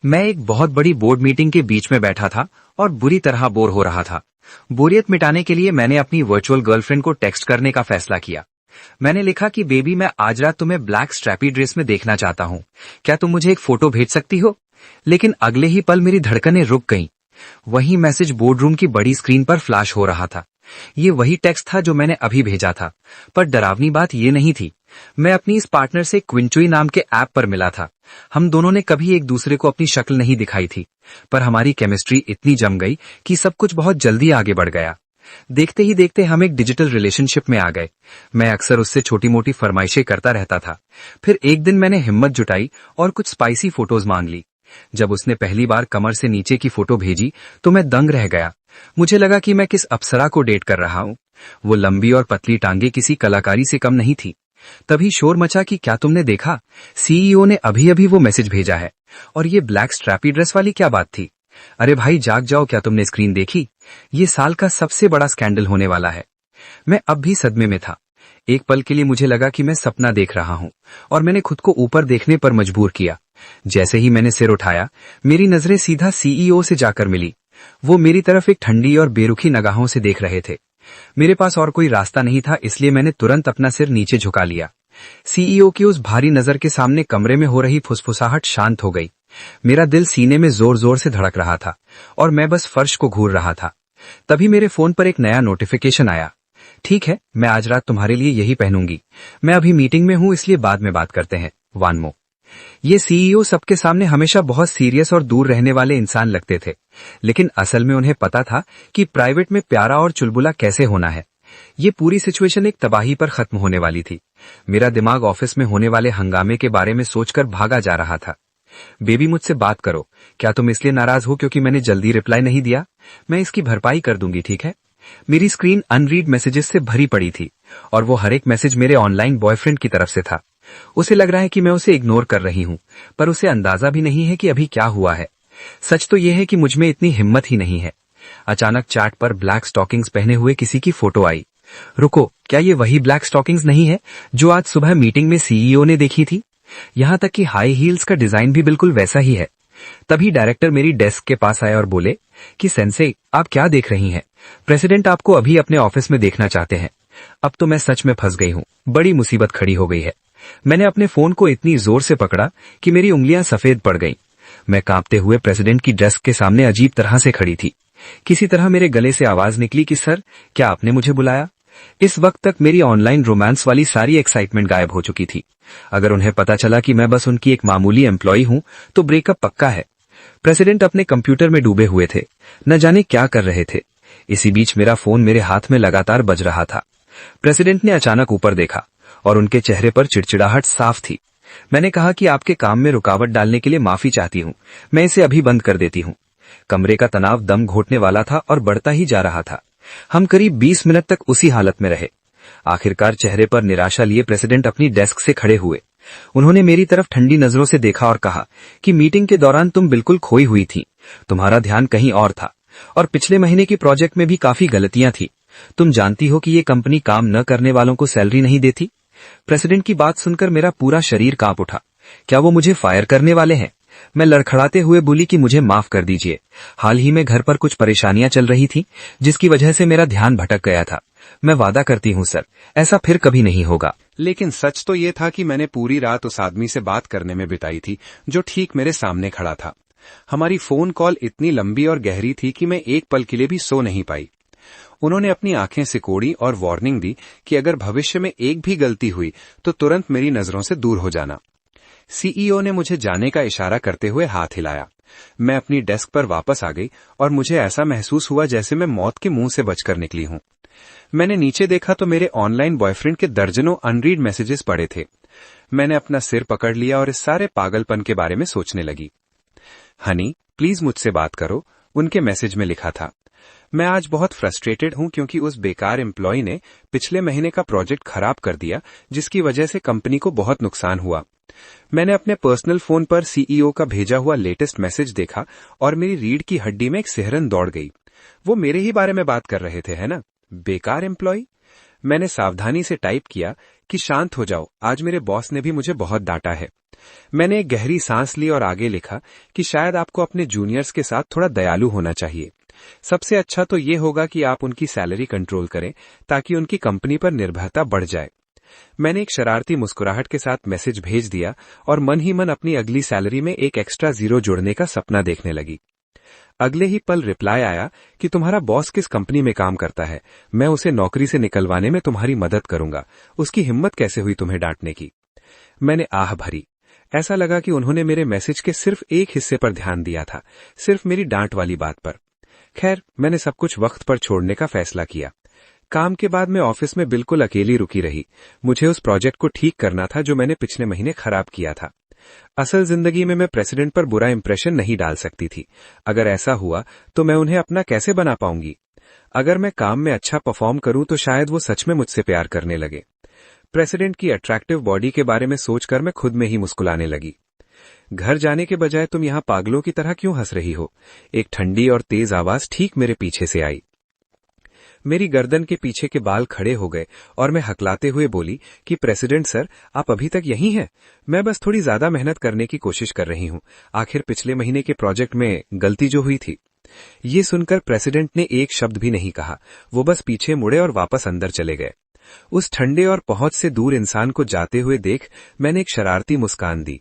मैं एक बहुत बड़ी बोर्ड मीटिंग के बीच में बैठा था और बुरी तरह बोर हो रहा था। बोरियत मिटाने के लिए मैंने अपनी वर्चुअल गर्लफ्रेंड को टेक्स्ट करने का फैसला किया। मैंने लिखा कि बेबी, मैं आज रात तुम्हें ब्लैक स्ट्रैपी ड्रेस में देखना चाहता हूँ। क्या तुम मुझे एक फोटो भेज सकती हो? लेकिन अगले ही पल मेरी धड़कनें रुक गईं। वही मैसेज बोर्डरूम की बड़ी स्क्रीन पर फ्लैश हो रहा था। ये वही टेक्स्ट था जो मैंने अभी भेजा था, पर डरावनी बात ये नहीं थी। मैं अपनी इस पार्टनर से क्विंचुई नाम के ऐप पर मिला था। हम दोनों ने कभी एक दूसरे को अपनी शक्ल नहीं दिखाई थी, पर हमारी केमिस्ट्री इतनी जम गई कि सब कुछ बहुत जल्दी आगे बढ़ गया। देखते ही देखते हम एक डिजिटल रिलेशनशिप में आ गए। मैं अक्सर उससे छोटी मोटी फरमाइशें करता रहता था। फिर एक दिन मैंने हिम्मत जुटाई और कुछ स्पाइसी फोटोज मांग ली। जब उसने पहली बार कमर से नीचे की फोटो भेजी तो मैं दंग रह गया। मुझे लगा कि मैं किस अप्सरा को डेट कर रहा हूँ। वो लंबी और पतली टांगे किसी कलाकारी से कम नहीं थी। तभी शोर मचा कि क्या तुमने देखा, सीईओ ने अभी अभी वो मैसेज भेजा है। और ये ब्लैक स्ट्रैपी ड्रेस वाली क्या बात थी? अरे भाई जाग जाओ, क्या तुमने स्क्रीन देखी? ये साल का सबसे बड़ा स्कैंडल होने वाला है। मैं अब भी सदमे में था। एक पल के लिए मुझे लगा कि मैं सपना देख रहा हूँ और मैंने खुद को ऊपर देखने पर मजबूर किया। जैसे ही मैंने सिर उठाया, मेरी नजरें सीधा सीईओ से जाकर मिली। वो मेरी तरफ एक ठंडी और बेरुखी निगाहों से देख रहे थे। मेरे पास और कोई रास्ता नहीं था, इसलिए मैंने तुरंत अपना सिर नीचे झुका लिया। सीईओ की उस भारी नजर के सामने कमरे में हो रही फुसफुसाहट शांत हो गई। मेरा दिल सीने में जोर जोर से धड़क रहा था और मैं बस फर्श को घूर रहा था। तभी मेरे फोन पर एक नया नोटिफिकेशन आया। ठीक है, मैं आज रात तुम्हारे लिए यही पहनूंगी। मैं अभी मीटिंग में हूं, इसलिए बाद में बात करते हैं। वानमो। ये सीईओ सबके सामने हमेशा बहुत सीरियस और दूर रहने वाले इंसान लगते थे, लेकिन असल में उन्हें पता था कि प्राइवेट में प्यारा और चुलबुला कैसे होना है। ये पूरी सिचुएशन एक तबाही पर खत्म होने वाली थी। मेरा दिमाग ऑफिस में होने वाले हंगामे के बारे में सोचकर भागा जा रहा था। बेबी, मुझसे बात करो। क्या तुम इसलिए नाराज हो क्योंकि मैंने जल्दी रिप्लाई नहीं दिया? मैं इसकी भरपाई कर दूंगी, ठीक है? मेरी स्क्रीन अनरीड मैसेजेस से भरी पड़ी थी और वो हर एक मैसेज मेरे ऑनलाइन बॉयफ्रेंड की तरफ से था। उसे लग रहा है कि मैं उसे इग्नोर कर रही हूँ, पर उसे अंदाजा भी नहीं है कि अभी क्या हुआ है। सच तो यह है कि मुझ में इतनी हिम्मत ही नहीं है। अचानक चैट पर ब्लैक स्टॉकिंग्स पहने हुए किसी की फोटो आई। रुको, क्या ये वही ब्लैक स्टॉकिंग्स नहीं है जो आज सुबह मीटिंग में सीईओ ने देखी थी? यहाँ तक कि हाई हील्स का डिजाइन भी बिल्कुल वैसा ही है। तभी डायरेक्टर मेरी डेस्क के पास आए और बोले कि सेंसे, आप क्या देख रही हैं? प्रेसिडेंट आपको अभी अपने ऑफिस में देखना चाहते हैं। अब तो मैं सच में फंस गई हूँ। बड़ी मुसीबत खड़ी हो गई है। मैंने अपने फोन को इतनी जोर से पकड़ा कि मेरी उंगलियां सफेद पड़ गईं। मैं कांपते हुए प्रेसिडेंट की डेस्क के सामने अजीब तरह से खड़ी थी। किसी तरह मेरे गले से आवाज निकली कि सर, क्या आपने मुझे बुलाया? इस वक्त तक मेरी ऑनलाइन रोमांस वाली सारी एक्साइटमेंट गायब हो चुकी थी। अगर उन्हें पता चला कि मैं बस उनकी एक मामूली एम्प्लॉई हूं, तो ब्रेकअप पक्का है। प्रेसिडेंट अपने कंप्यूटर में डूबे हुए थे, न जाने क्या कर रहे थे। इसी बीच मेरा फोन मेरे हाथ में लगातार बज रहा था। प्रेसिडेंट ने अचानक ऊपर देखा और उनके चेहरे पर चिड़चिड़ाहट साफ थी। मैंने कहा कि आपके काम में रुकावट डालने के लिए माफी चाहती हूँ। मैं इसे अभी बंद कर देती हूँ। कमरे का तनाव दम घोटने वाला था और बढ़ता ही जा रहा था। हम करीब 20 मिनट तक उसी हालत में रहे। आखिरकार चेहरे पर निराशा लिए प्रेसिडेंट अपनी डेस्क से खड़े हुए। उन्होंने मेरी तरफ ठंडी नजरों से देखा और कहा कि मीटिंग के दौरान तुम बिल्कुल खोई हुई थी। तुम्हारा ध्यान कहीं और था और पिछले महीने की प्रोजेक्ट में भी काफी गलतियां थी। तुम जानती हो कि ये कंपनी काम न करने वालों को सैलरी नहीं देती। प्रेसिडेंट की बात सुनकर मेरा पूरा शरीर कांप उठा। क्या वो मुझे फायर करने वाले हैं? मैं लड़खड़ाते हुए बोली कि मुझे माफ कर दीजिए। हाल ही में घर पर कुछ परेशानियां चल रही थी, जिसकी वजह से मेरा ध्यान भटक गया था। मैं वादा करती हूँ सर, ऐसा फिर कभी नहीं होगा। लेकिन सच तो ये था कि मैंने पूरी रात उस आदमी से बात करने में बिताई थी जो ठीक मेरे सामने खड़ा था। हमारी फोन कॉल इतनी लंबी और गहरी थी कि मैं एक पल के लिए भी सो नहीं पाई। उन्होंने अपनी आंखें सिकोड़ी और वार्निंग दी कि अगर भविष्य में एक भी गलती हुई तो तुरंत मेरी नजरों से दूर हो जाना। सीईओ ने मुझे जाने का इशारा करते हुए हाथ हिलाया। मैं अपनी डेस्क पर वापस आ गई और मुझे ऐसा महसूस हुआ जैसे मैं मौत के मुंह से बचकर निकली हूं। मैंने नीचे देखा तो मेरे ऑनलाइन बॉयफ्रेंड के दर्जनों अनरीड मैसेजेस पड़े थे। मैंने अपना सिर पकड़ लिया और इस सारे पागलपन के बारे में सोचने लगी। हनी, प्लीज मुझसे बात करो, उनके मैसेज में लिखा था। मैं आज बहुत फ्रस्ट्रेटेड हूं क्योंकि उस बेकार एम्प्लॉय ने पिछले महीने का प्रोजेक्ट खराब कर दिया, जिसकी वजह से कंपनी को बहुत नुकसान हुआ। मैंने अपने पर्सनल फोन पर सीईओ का भेजा हुआ लेटेस्ट मैसेज देखा और मेरी रीढ़ की हड्डी में एक सिहरन दौड़ गई। वो मेरे ही बारे में बात कर रहे थे, है ना? बेकार एम्प्लॉय। मैंने सावधानी से टाइप किया कि शांत हो जाओ, आज मेरे बॉस ने भी मुझे बहुत डांटा है। मैंने एक गहरी सांस ली और आगे लिखा कि शायद आपको अपने जूनियर्स के साथ थोड़ा दयालु होना चाहिए। सबसे अच्छा तो ये होगा कि आप उनकी सैलरी कंट्रोल करें ताकि उनकी कंपनी पर निर्भरता बढ़ जाए। मैंने एक शरारती मुस्कुराहट के साथ मैसेज भेज दिया और मन ही मन अपनी अगली सैलरी में एक एक्स्ट्रा जीरो जोड़ने का सपना देखने लगी। अगले ही पल रिप्लाई आया कि तुम्हारा बॉस किस कंपनी में काम करता है, मैं उसे नौकरी से निकलवाने में तुम्हारी मदद करूंगा, उसकी हिम्मत कैसे हुई तुम्हें डांटने की। मैंने आह भरी। ऐसा लगा कि उन्होंने मेरे मैसेज के सिर्फ एक हिस्से पर ध्यान दिया था, सिर्फ मेरी डांट वाली बात पर। खैर, मैंने सब कुछ वक्त पर छोड़ने का फैसला किया। काम के बाद मैं ऑफिस में बिल्कुल अकेली रुकी रही। मुझे उस प्रोजेक्ट को ठीक करना था जो मैंने पिछले महीने खराब किया था। असल जिंदगी में मैं प्रेसिडेंट पर बुरा इंप्रेशन नहीं डाल सकती थी। अगर ऐसा हुआ तो मैं उन्हें अपना कैसे बना पाऊंगी। अगर मैं काम में अच्छा परफॉर्म करूं तो शायद वो सच में मुझसे प्यार करने लगे। प्रेसिडेंट की अट्रैक्टिव बॉडी के बारे में सोचकर मैं खुद में ही मुस्कुराने लगी। घर जाने के बजाय तुम यहां पागलों की तरह क्यों हंस रही हो? एक ठंडी और तेज आवाज ठीक मेरे पीछे से आई। मेरी गर्दन के पीछे के बाल खड़े हो गए और मैं हकलाते हुए बोली कि प्रेसिडेंट सर, आप अभी तक यहीं हैं? मैं बस थोड़ी ज्यादा मेहनत करने की कोशिश कर रही हूं। आखिर पिछले महीने के प्रोजेक्ट में गलती जो हुई थी। ये सुनकर प्रेसिडेंट ने एक शब्द भी नहीं कहा। वो बस पीछे मुड़े और वापस अंदर चले गए। उस ठंडे और पहुंच से दूर इंसान को जाते हुए देख मैंने एक शरारती मुस्कान दी।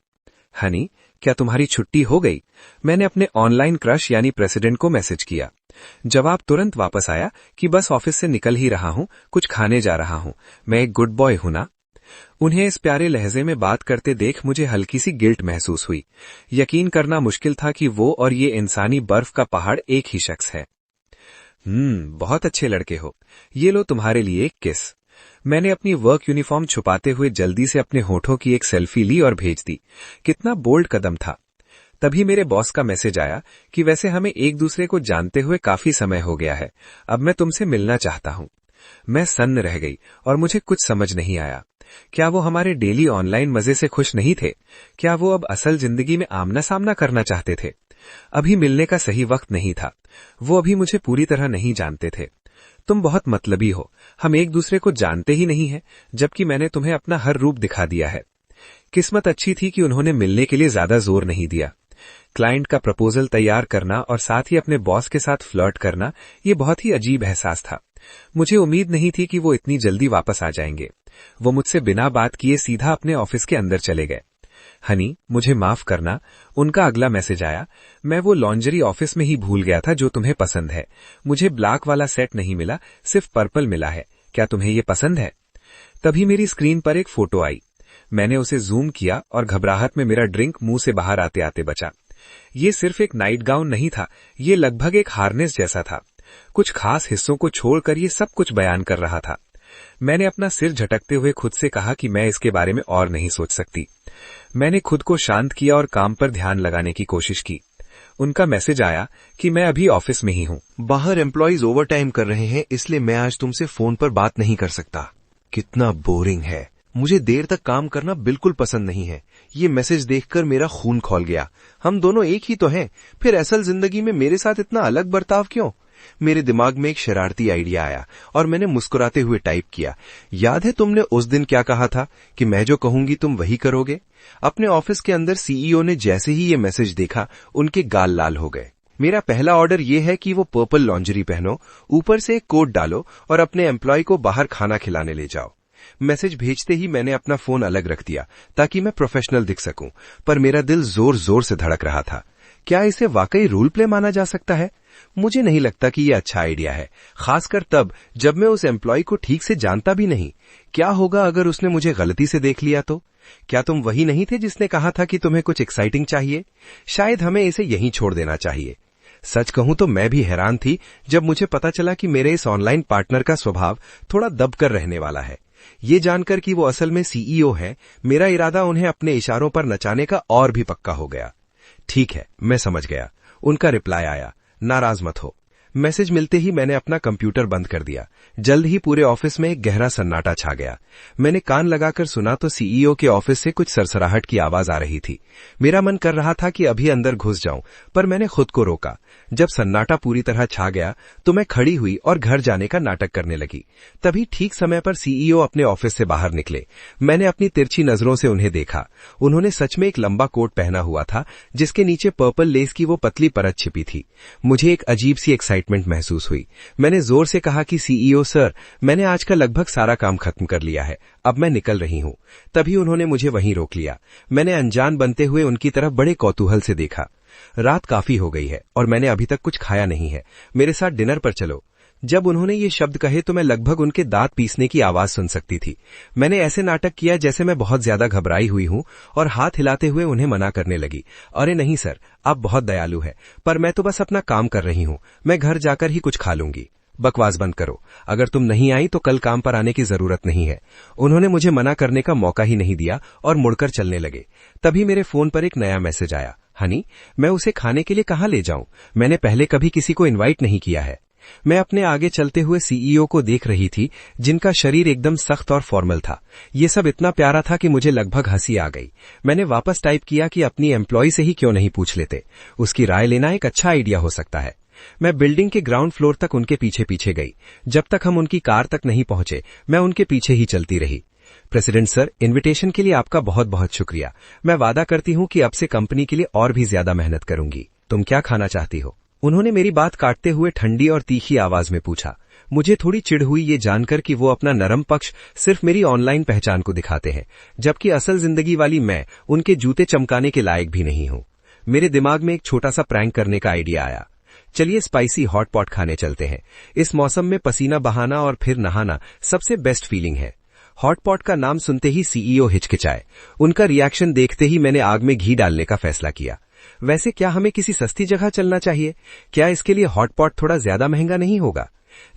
हनी, क्या तुम्हारी छुट्टी हो गई? मैंने अपने ऑनलाइन क्रश यानी प्रेसिडेंट को मैसेज किया। जवाब तुरंत वापस आया कि बस ऑफिस से निकल ही रहा हूं, कुछ खाने जा रहा हूं। मैं एक गुड बॉय हूं ना? उन्हें इस प्यारे लहजे में बात करते देख मुझे हल्की सी गिल्ट महसूस हुई। यकीन करना मुश्किल था कि वो और ये इंसानी बर्फ का पहाड़ एक ही शख्स है। बहुत अच्छे लड़के हो। ये लो तुम्हारे लिए एक किस। मैंने अपनी वर्क यूनिफॉर्म छुपाते हुए जल्दी से अपने होठों की एक सेल्फी ली और भेज दी। कितना बोल्ड कदम था। तभी मेरे बॉस का मैसेज आया कि वैसे हमें एक दूसरे को जानते हुए काफी समय हो गया है, अब मैं तुमसे मिलना चाहता हूं। मैं सन्न रह गई और मुझे कुछ समझ नहीं आया। क्या वो हमारे डेली ऑनलाइन मजे से खुश नहीं थे? क्या वो अब असल जिंदगी में आमना सामना करना चाहते थे? अभी मिलने का सही वक्त नहीं था। वो अभी मुझे पूरी तरह नहीं जानते थे। तुम बहुत मतलबी हो, हम एक दूसरे को जानते ही नहीं हैं, जबकि मैंने तुम्हें अपना हर रूप दिखा दिया है। किस्मत अच्छी थी कि उन्होंने मिलने के लिए ज्यादा जोर नहीं दिया। क्लाइंट का प्रपोजल तैयार करना और साथ ही अपने बॉस के साथ फ्लर्ट करना, ये बहुत ही अजीब एहसास था। मुझे उम्मीद नहीं थी कि वो इतनी जल्दी वापस आ जाएंगे। वो मुझसे बिना बात किए सीधा अपने ऑफिस के अंदर चले गए। हनी, मुझे माफ करना। उनका अगला मैसेज आया, मैं वो लॉन्ड्री ऑफिस में ही भूल गया था जो तुम्हें पसंद है। मुझे ब्लैक वाला सेट नहीं मिला, सिर्फ पर्पल मिला है। क्या तुम्हें ये पसंद है? तभी मेरी स्क्रीन पर एक फोटो आई। मैंने उसे जूम किया और घबराहट में मेरा ड्रिंक मुंह से बाहर आते आते बचा। ये सिर्फ एक नाइट गाउन नहीं था, ये लगभग एक हार्नेस जैसा था। कुछ खास हिस्सों को छोड़कर ये सब कुछ बयान कर रहा था। मैंने अपना सिर झटकते हुए खुद से कहा कि मैं इसके बारे में और नहीं सोच सकती। मैंने खुद को शांत किया और काम पर ध्यान लगाने की कोशिश की। उनका मैसेज आया कि मैं अभी ऑफिस में ही हूँ। बाहर एम्प्लॉइज ओवर टाइम कर रहे हैं, इसलिए मैं आज तुमसे फोन पर बात नहीं कर सकता। कितना बोरिंग है। मुझे देर तक काम करना बिल्कुल पसंद नहीं है। ये मैसेज देखकर मेरा खून खौल गया। हम दोनों एक ही तो हैं, फिर असल जिंदगी में मेरे साथ इतना अलग बर्ताव क्यों? मेरे दिमाग में एक शरारती आइडिया आया और मैंने मुस्कुराते हुए टाइप किया, याद है तुमने उस दिन क्या कहा था कि मैं जो कहूंगी तुम वही करोगे? अपने ऑफिस के अंदर सीईओ ने जैसे ही ये मैसेज देखा, उनके गाल लाल हो गए। मेरा पहला ऑर्डर ये है कि वो पर्पल लॉन्ड्री पहनो, ऊपर से एक कोट डालो और अपने एम्प्लॉय को बाहर खाना खिलाने ले जाओ। मैसेज भेजते ही मैंने अपना फोन अलग रख दिया ताकि मैं प्रोफेशनल दिख सकूं, पर मेरा दिल जोर जोर से धड़क रहा था। क्या इसे वाकई रोल प्ले माना जा सकता है? मुझे नहीं लगता कि यह अच्छा आइडिया है, खासकर तब जब मैं उस एम्प्लॉय को ठीक से जानता भी नहीं। क्या होगा अगर उसने मुझे गलती से देख लिया तो? क्या तुम वही नहीं थे जिसने कहा था कि तुम्हें कुछ एक्साइटिंग चाहिए? शायद हमें इसे यहीं छोड़ देना चाहिए। सच कहूं तो मैं भी हैरान थी जब मुझे पता चला कि मेरे इस ऑनलाइन पार्टनर का स्वभाव थोड़ा दबकर रहने वाला है। ये जानकर कि वो असल में सीईओ है, मेरा इरादा उन्हें अपने इशारों पर नचाने का और भी पक्का हो गया। ठीक है, मैं समझ गया। उनका रिप्लाई आया, नाराज मत हो। मैसेज मिलते ही मैंने अपना कंप्यूटर बंद कर दिया। जल्द ही पूरे ऑफिस में एक गहरा सन्नाटा छा गया। मैंने कान लगाकर सुना तो सीईओ के ऑफिस से कुछ सरसराहट की आवाज आ रही थी। मेरा मन कर रहा था कि अभी अंदर घुस जाऊं, पर मैंने खुद को रोका। जब सन्नाटा पूरी तरह छा गया तो मैं खड़ी हुई और घर जाने का नाटक करने लगी। तभी ठीक समय पर सीईओ अपने ऑफिस से बाहर निकले। मैंने अपनी तिरछी नजरों से उन्हें देखा। उन्होंने सच में एक लंबा कोट पहना हुआ था, जिसके नीचे पर्पल लेस की वो पतली परत छिपी थी। मुझे एक अजीब सी एक्साइटमेंट महसूस हुई। मैंने जोर से कहा कि सीईओ सर, मैंने आज का लगभग सारा काम खत्म कर लिया है, अब मैं निकल रही हूं। तभी उन्होंने मुझे वहीं रोक लिया। मैंने अनजान बनते हुए उनकी तरफ बड़े कौतूहल से देखा। रात काफी हो गई है और मैंने अभी तक कुछ खाया नहीं है, मेरे साथ डिनर पर चलो। जब उन्होंने ये शब्द कहे तो मैं लगभग उनके दांत पीसने की आवाज सुन सकती थी। मैंने ऐसे नाटक किया जैसे मैं बहुत ज्यादा घबराई हुई हूं और हाथ हिलाते हुए उन्हें मना करने लगी। अरे नहीं सर, आप बहुत दयालु है, पर मैं तो बस अपना काम कर रही हूं, मैं घर जाकर ही कुछ खा लूंगी। बकवास बंद करो, अगर तुम नहीं आई तो कल काम पर आने की जरूरत नहीं है। उन्होंने मुझे मना करने का मौका ही नहीं दिया और मुड़कर चलने लगे। तभी मेरे फोन पर एक नया मैसेज आया। हनी, मैं उसे खाने के लिए कहाँ ले जाऊं? मैंने पहले कभी किसी को इनवाइट नहीं किया है। मैं अपने आगे चलते हुए सीईओ को देख रही थी, जिनका शरीर एकदम सख्त और फॉर्मल था। ये सब इतना प्यारा था कि मुझे लगभग हंसी आ गई। मैंने वापस टाइप किया कि अपनी एम्प्लॉय से ही क्यों नहीं पूछ लेते, उसकी राय लेना एक अच्छा आइडिया हो सकता है। मैं बिल्डिंग के ग्राउंड फ्लोर तक उनके पीछे पीछे गई। जब तक हम उनकी कार तक नहीं पहुंचे, मैं उनके पीछे ही चलती रही। प्रेसिडेंट सर, इनविटेशन के लिए आपका बहुत बहुत शुक्रिया। मैं वादा करती हूं कि अब से कंपनी के लिए और भी ज्यादा मेहनत करूंगी। तुम क्या खाना चाहती हो? उन्होंने मेरी बात काटते हुए ठंडी और तीखी आवाज में पूछा। मुझे थोड़ी चिढ़ हुई ये जानकर कि वो अपना नरम पक्ष सिर्फ मेरी ऑनलाइन पहचान को दिखाते हैं, जबकि असल जिंदगी वाली मैं उनके जूते चमकाने के लायक भी नहीं हूं। मेरे दिमाग में एक छोटा सा प्रैंक करने का आइडिया आया। चलिए स्पाइसी हॉट पॉट खाने चलते हैं। इस मौसम में पसीना बहाना और फिर नहाना सबसे बेस्ट फीलिंग है। हॉट पॉट का नाम सुनते ही सीईओ हिचकिचाए। उनका रिएक्शन देखते ही मैंने आग में घी डालने का फैसला किया। वैसे क्या हमें किसी सस्ती जगह चलना चाहिए? क्या इसके लिए हॉट पॉट थोड़ा ज्यादा महंगा नहीं होगा?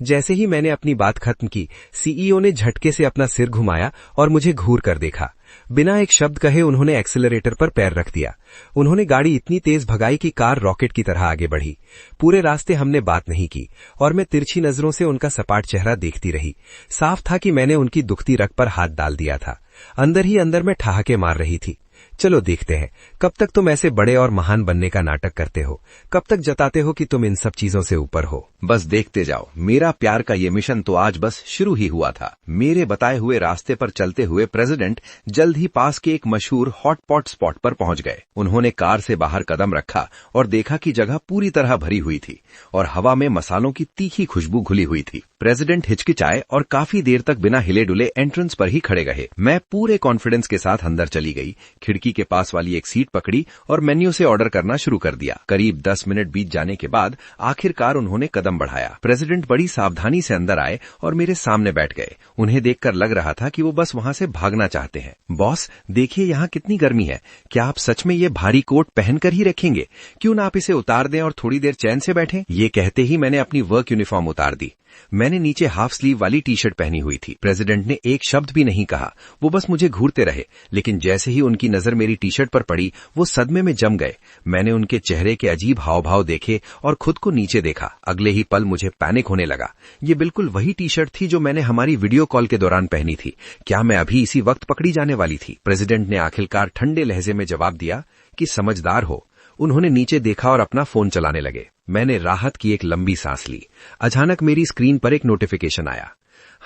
जैसे ही मैंने अपनी बात खत्म की, सीईओ ने झटके से अपना सिर घुमाया और मुझे घूर कर देखा। बिना एक शब्द कहे उन्होंने एक्सीलरेटर पर पैर रख दिया। उन्होंने गाड़ी इतनी तेज भगाई कि कार रॉकेट की तरह आगे बढ़ी। पूरे रास्ते हमने बात नहीं की और मैं तिरछी नजरों से उनका सपाट चेहरा देखती रही। साफ था कि मैंने उनकी दुखती रग पर हाथ डाल दिया था। अंदर ही अंदर मैं ठहाके मार रही थी। चलो देखते हैं, कब तक तुम ऐसे बड़े और महान बनने का नाटक करते हो? कब तक जताते हो कि तुम इन सब चीजों से ऊपर हो? बस देखते जाओ, मेरा प्यार का ये मिशन तो आज बस शुरू ही हुआ था। मेरे बताए हुए रास्ते पर चलते हुए प्रेसिडेंट जल्द ही पास के एक मशहूर हॉट पॉट स्पॉट पर पहुंच गए। उन्होंने कार से बाहर कदम रखा और देखा कि जगह पूरी तरह भरी हुई थी और हवा में मसालों की तीखी खुशबू घुली हुई थी। प्रेसिडेंट हिचकिचाए और काफी देर तक बिना हिले डुले एंट्रेंस पर ही खड़े रहे। मैं पूरे कॉन्फिडेंस के साथ अंदर चली गई, खिड़की के पास वाली एक सीट पकड़ी और मेन्यू से ऑर्डर करना शुरू कर दिया। करीब 10 मिनट बीत जाने के बाद आखिरकार उन्होंने कदम बढ़ाया। प्रेसिडेंट बड़ी सावधानी से अंदर आए और मेरे सामने बैठ गए। उन्हें देखकर लग रहा था कि वो बस वहां से भागना चाहते हैं। बॉस, देखिए यहाँ कितनी गर्मी है, क्या आप सच में ये भारी कोट पहनकर ही रखेंगे? क्यों ना आप इसे उतार दें और थोड़ी देर चैन से बैठें? ये कहते ही मैंने अपनी वर्क यूनिफॉर्म उतार दी। मैंने नीचे हाफ स्लीव वाली टी शर्ट पहनी हुई थी। प्रेसिडेंट ने एक शब्द भी नहीं कहा, वो बस मुझे घूरते रहे। लेकिन जैसे ही उनकी नजर मेरी टी शर्ट पर पड़ी, वो सदमे में जम गए। मैंने उनके चेहरे के अजीब हाव भाव देखे और खुद को नीचे देखा। अगले ही पल मुझे पैनिक होने लगा। ये बिल्कुल वही टी शर्ट थी जो मैंने हमारी वीडियो कॉल के दौरान पहनी थी। क्या मैं अभी इसी वक्त पकड़ी जाने वाली थी? प्रेसिडेंट ने आखिरकार ठंडे लहजे में जवाब दिया कि समझदार हो। उन्होंने नीचे देखा और अपना फोन चलाने लगे। मैंने राहत की एक लंबी सांस ली। अचानक मेरी स्क्रीन पर एक नोटिफिकेशन आया।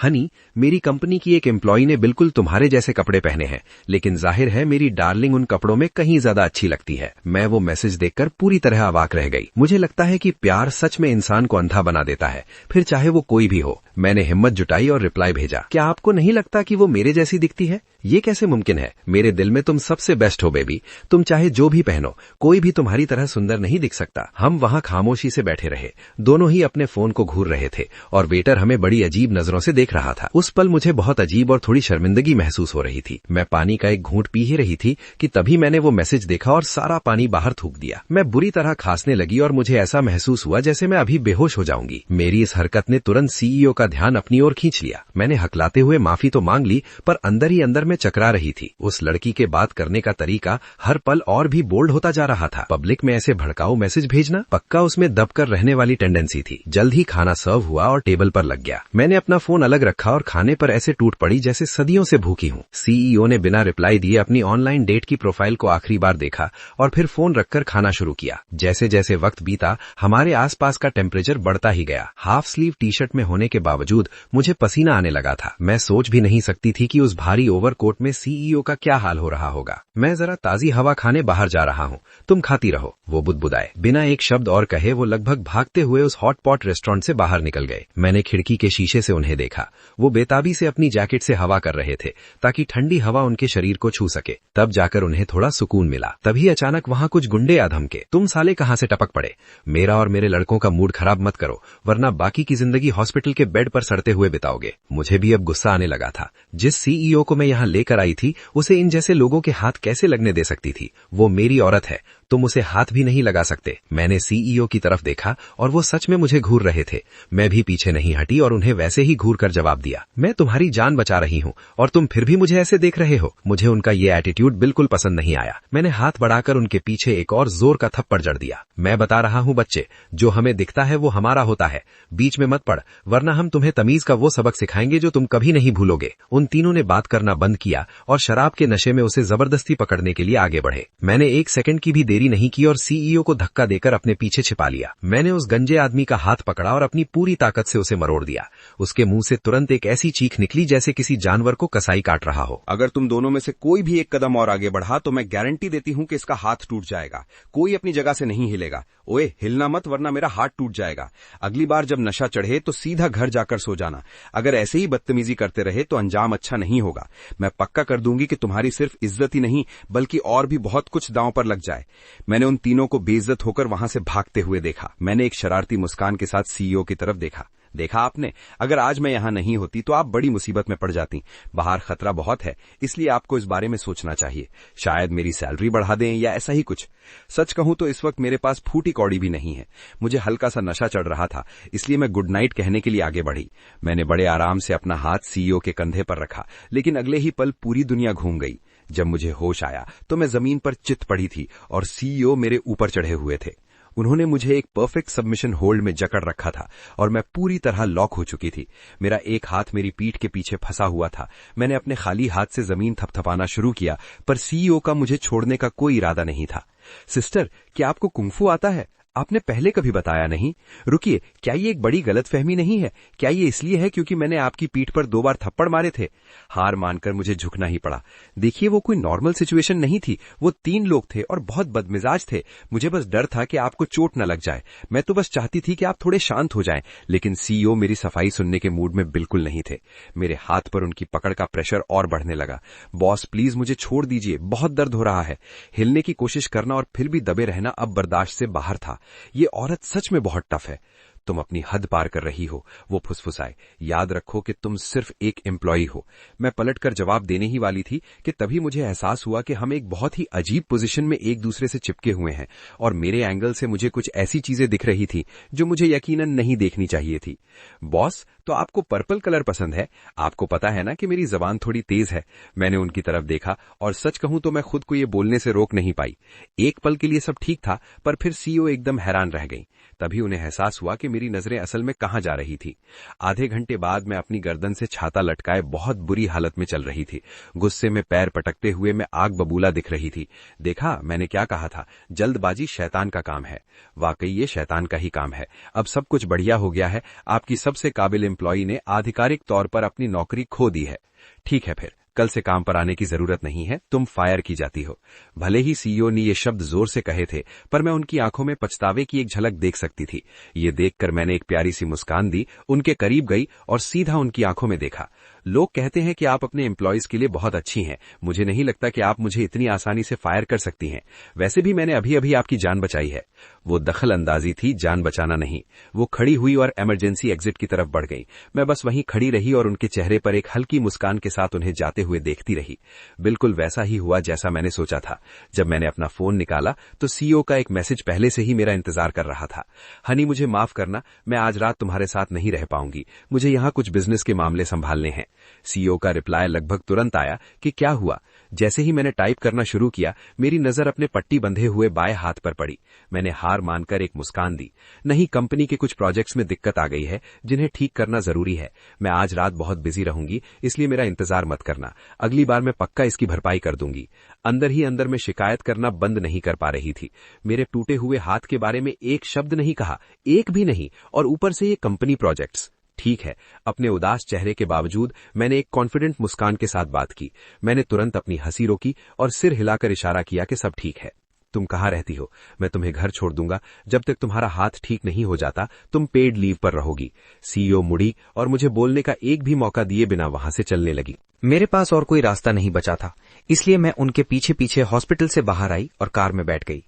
हनी, मेरी कंपनी की एक एम्प्लॉई ने बिल्कुल तुम्हारे जैसे कपड़े पहने हैं, लेकिन जाहिर है मेरी डार्लिंग उन कपड़ों में कहीं ज्यादा अच्छी लगती है। मैं वो मैसेज देखकर पूरी तरह अवाक रह गई। मुझे लगता है कि प्यार सच में इंसान को अंधा बना देता है, फिर चाहे वो कोई भी हो। मैंने हिम्मत जुटाई और रिप्लाई भेजा, क्या आपको नहीं लगता कि वो मेरे जैसी दिखती है? ये कैसे मुमकिन है? मेरे दिल में तुम सबसे बेस्ट हो बेबी। तुम चाहे जो भी पहनो, कोई भी तुम्हारी तरह सुंदर नहीं दिख सकता। हम वहां खामोशी से बैठे रहे, दोनों ही अपने फोन को घूर रहे थे और वेटर हमें बड़ी अजीब नजरों नजरों से देख रहा था। उस पल मुझे बहुत अजीब और थोड़ी शर्मिंदगी महसूस हो रही थी। मैं पानी का एक घूंट पी ही रही थी कि तभी मैंने वो मैसेज देखा और सारा पानी बाहर थूक दिया। मैं बुरी तरह खांसने लगी और मुझे ऐसा महसूस हुआ जैसे मैं अभी बेहोश हो जाऊंगी। मेरी इस हरकत ने तुरंत सीईओ का ध्यान अपनी ओर खींच लिया। मैंने हकलाते हुए माफी तो मांग ली, पर अंदर ही अंदर में चकरा रही थी। उस लड़की के बात करने का तरीका हर पल और भी बोल्ड होता जा रहा था। पब्लिक में ऐसे भड़काऊ मैसेज भेजना पक्का उसमें दबकर रहने वाली टेंडेंसी थी। जल्द ही खाना सर्व हुआ और टेबल पर लग गया। मैंने अपना फोन अलग रखा और खाने पर ऐसे टूट पड़ी जैसे सदियों से भूखी हूँ। सीईओ ने बिना रिप्लाई दिए अपनी ऑनलाइन डेट की प्रोफाइल को आखिरी बार देखा और फिर फोन रखकर खाना शुरू किया। जैसे जैसे वक्त बीता हमारे आसपास का टेम्परेचर बढ़ता ही गया। हाफ स्लीव टी शर्ट में होने के बावजूद मुझे पसीना आने लगा था। मैं सोच भी नहीं सकती थी कि उस भारी ओवरकोट में सीईओ का क्या हाल हो रहा होगा। मैं जरा ताजी हवा खाने बाहर जा रहा हूँ, तुम खाती रहो, वो बुदबुदाए। बिना एक शब्द और कहे वो लगभग भागते हुए उस हॉट पॉट रेस्टोरेंट से बाहर निकल गए। मैंने खिड़की के शीशे से उन्हें देखा। वो बेताबी से अपनी जैकेट से हवा कर रहे थे ताकि ठंडी हवा उनके शरीर को छू सके। तब जाकर उन्हें थोड़ा सुकून मिला। तभी अचानक वहां कुछ गुंडे आ धमके। तुम साले कहां से टपक पड़े? मेरा और मेरे लड़कों का मूड खराब मत करो, वरना बाकी की जिंदगी हॉस्पिटल के बेड पर सड़ते हुए बिताओगे। मुझे भी अब गुस्सा आने लगा था। जिस सीईओ को मैं यहाँ लेकर आई थी उसे इन जैसे लोगों के हाथ कैसे लगने दे सकती थी? वो मेरी औरत है, तुम उसे हाथ भी नहीं लगा सकते। मैंने सीईओ की तरफ देखा और वो सच में मुझे घूर रहे थे। मैं भी पीछे नहीं हटी और उन्हें वैसे ही घूर कर जवाब दिया। मैं तुम्हारी जान बचा रही हूँ और तुम फिर भी मुझे ऐसे देख रहे हो। मुझे उनका ये एटीट्यूड बिल्कुल पसंद नहीं आया। मैंने हाथ बढ़ाकर उनके पीछे एक और जोर का थप्पड़ जड़ दिया। मैं बता रहा हूँ बच्चे, जो हमें दिखता है वो हमारा होता है। बीच में मत पड़, वरना हम तुम्हें तमीज का वो सबक सिखाएंगे जो तुम कभी नहीं भूलोगे। उन तीनों ने बात करना बंद किया और शराब के नशे में उसे जबरदस्ती पकड़ने के लिए आगे बढ़े। मैंने एक सेकंड की भी देरी नहीं की और सीईओ को धक्का देकर अपने पीछे छिपा लिया। मैंने उस गंजे आदमी का हाथ पकड़ा और अपनी पूरी ताकत से उसे मरोड़ दिया। उसके मुंह से तुरंत एक ऐसी चीख निकली जैसे किसी जानवर को कसाई काट रहा हो। अगर तुम दोनों में से कोई भी एक कदम और आगे बढ़ा तो मैं गारंटी देती हूँ कि इसका हाथ टूट जाएगा। कोई अपनी जगह से नहीं हिलेगा। ओए हिलना मत, वरना मेरा हाथ टूट जाएगा। अगली बार जब नशा चढ़े तो सीधा घर जाकर सो जाना। अगर ऐसे ही बदतमीजी करते रहे तो अंजाम अच्छा नहीं होगा। मैं पक्का कर दूंगी कि तुम्हारी सिर्फ इज्जत ही नहीं बल्कि और भी बहुत कुछ दांव पर लग जाए। मैंने उन तीनों को बेइज्जत होकर वहां से भागते हुए देखा। मैंने एक शरारती मुस्कान के साथ सीईओ की तरफ देखा आपने, अगर आज मैं यहां नहीं होती तो आप बड़ी मुसीबत में पड़ जाती। बाहर खतरा बहुत है, इसलिए आपको इस बारे में सोचना चाहिए। शायद मेरी सैलरी बढ़ा दें या ऐसा ही कुछ। सच कहूं तो इस वक्त मेरे पास फूटी कौड़ी भी नहीं है। मुझे हल्का सा नशा चढ़ रहा था, इसलिए मैं गुड नाइट कहने के लिए आगे बढ़ी। मैंने बड़े आराम से अपना हाथ सीईओ के कंधे पर रखा, लेकिन अगले ही पल पूरी दुनिया घूम गई। जब मुझे होश आया तो मैं जमीन पर चित पड़ी थी और सीईओ मेरे ऊपर चढ़े हुए थे। उन्होंने मुझे एक परफेक्ट सबमिशन होल्ड में जकड़ रखा था और मैं पूरी तरह लॉक हो चुकी थी। मेरा एक हाथ मेरी पीठ के पीछे फंसा हुआ था। मैंने अपने खाली हाथ से जमीन थपथपाना शुरू किया, पर सीईओ का मुझे छोड़ने का कोई इरादा नहीं था। सिस्टर, क्या आपको कुंफू आता है? आपने पहले कभी बताया नहीं। रुकिए, क्या ये एक बड़ी गलतफहमी नहीं है? क्या ये इसलिए है क्योंकि मैंने आपकी पीठ पर 2 बार थप्पड़ मारे थे? हार मानकर मुझे झुकना ही पड़ा। देखिए, वो कोई नॉर्मल सिचुएशन नहीं थी। वो 3 लोग थे और बहुत बदमिजाज थे। मुझे बस डर था कि आपको चोट न लग जाए। मैं तो बस चाहती थी कि आप थोड़े शांत हो जाएं। लेकिन सीईओ मेरी सफाई सुनने के मूड में बिल्कुल नहीं थे। मेरे हाथ पर उनकी पकड़ का प्रेशर और बढ़ने लगा। बॉस प्लीज मुझे छोड़ दीजिए, बहुत दर्द हो रहा है। हिलने की कोशिश करना और फिर भी दबे रहना अब बर्दाश्त से बाहर था। ये औरत सच में बहुत टफ है। तुम अपनी हद पार कर रही हो, वो फुसफुसाए। याद रखो कि तुम सिर्फ एक एम्प्लॉई हो। मैं पलटकर जवाब देने ही वाली थी कि तभी मुझे एहसास हुआ कि हम एक बहुत ही अजीब पोजीशन में एक दूसरे से चिपके हुए हैं और मेरे एंगल से मुझे कुछ ऐसी चीजें दिख रही थी जो मुझे यकीनन नहीं देखनी चाहिए थी। बॉस, तो आपको पर्पल कलर पसंद है? आपको पता है ना कि मेरी जबान थोड़ी तेज है। मैंने उनकी तरफ देखा और सच कहूं तो मैं खुद को ये बोलने से रोक नहीं पाई। एक पल के लिए सब ठीक था, पर फिर सीईओ एकदम हैरान रह गई। तभी उन्हें एहसास हुआ कि मेरी नजरें असल में कहां जा रही थी। आधे घंटे बाद मैं अपनी गर्दन से छाता लटकाए बहुत बुरी हालत में चल रही थी। गुस्से में पैर पटकते हुए मैं आग बबूला दिख रही थी। देखा, मैंने क्या कहा था, जल्दबाजी शैतान का काम है। वाकई ये शैतान का ही काम है। अब सब कुछ बढ़िया हो गया है। आपकी सबसे काबिल एम्प्लॉई ने आधिकारिक तौर पर अपनी नौकरी खो दी है। ठीक है, फिर कल से काम पर आने की जरूरत नहीं है, तुम फायर की जाती हो। भले ही सीईओ ने ये शब्द जोर से कहे थे, पर मैं उनकी आंखों में पछतावे की एक झलक देख सकती थी। ये देखकर मैंने एक प्यारी सी मुस्कान दी, उनके करीब गई और सीधा उनकी आंखों में देखा। लोग कहते हैं कि आप अपने एम्प्लॉयज के लिए बहुत अच्छी हैं। मुझे नहीं लगता कि आप मुझे इतनी आसानी से फायर कर सकती हैं। वैसे भी मैंने अभी अभी आपकी जान बचाई है। वो दखल अंदाजी थी, जान बचाना नहीं। वो खड़ी हुई और इमरजेंसी एग्जिट की तरफ बढ़ गई। मैं बस वहीं खड़ी रही और उनके चेहरे पर एक हल्की मुस्कान के साथ उन्हें जाते हुए देखती रही। बिल्कुल वैसा ही हुआ जैसा मैंने सोचा था। जब मैंने अपना फोन निकाला तो सीईओ का एक मैसेज पहले से ही मेरा इंतजार कर रहा था। हनी, मुझे माफ करना, मैं आज रात तुम्हारे साथ नहीं रह पाऊंगी। मुझे यहाँ कुछ बिजनेस के मामले संभालने हैं। सीईओ का रिप्लाई लगभग तुरंत आया कि क्या हुआ। जैसे ही मैंने टाइप करना शुरू किया, मेरी नजर अपने पट्टी बंधे हुए बाएं हाथ पर पड़ी। मैंने हार मानकर एक मुस्कान दी। नहीं, कंपनी के कुछ प्रोजेक्ट्स में दिक्कत आ गई है जिन्हें ठीक करना जरूरी है। मैं आज रात बहुत बिजी रहूंगी, इसलिए मेरा इंतजार मत करना। अगली बार मैं पक्का इसकी भरपाई कर दूंगी। अंदर ही अंदर मैं शिकायत करना बंद नहीं कर पा रही थी। मेरे टूटे हुए हाथ के बारे में एक शब्द नहीं कहा, एक भी नहीं, और ऊपर से ये कंपनी प्रोजेक्ट्स। ठीक है, अपने उदास चेहरे के बावजूद मैंने एक कॉन्फिडेंट मुस्कान के साथ बात की। मैंने तुरंत अपनी हंसी रोकी और सिर हिलाकर इशारा किया कि सब ठीक है। तुम कहाँ रहती हो? मैं तुम्हें घर छोड़ दूंगा। जब तक तुम्हारा हाथ ठीक नहीं हो जाता तुम पेड लीव पर रहोगी। सीईओ मुड़ी और मुझे बोलने का एक भी मौका दिए बिना वहां से चलने लगी। मेरे पास और कोई रास्ता नहीं बचा था, इसलिए मैं उनके पीछे पीछे हॉस्पिटल से बाहर आई और कार में बैठ गई।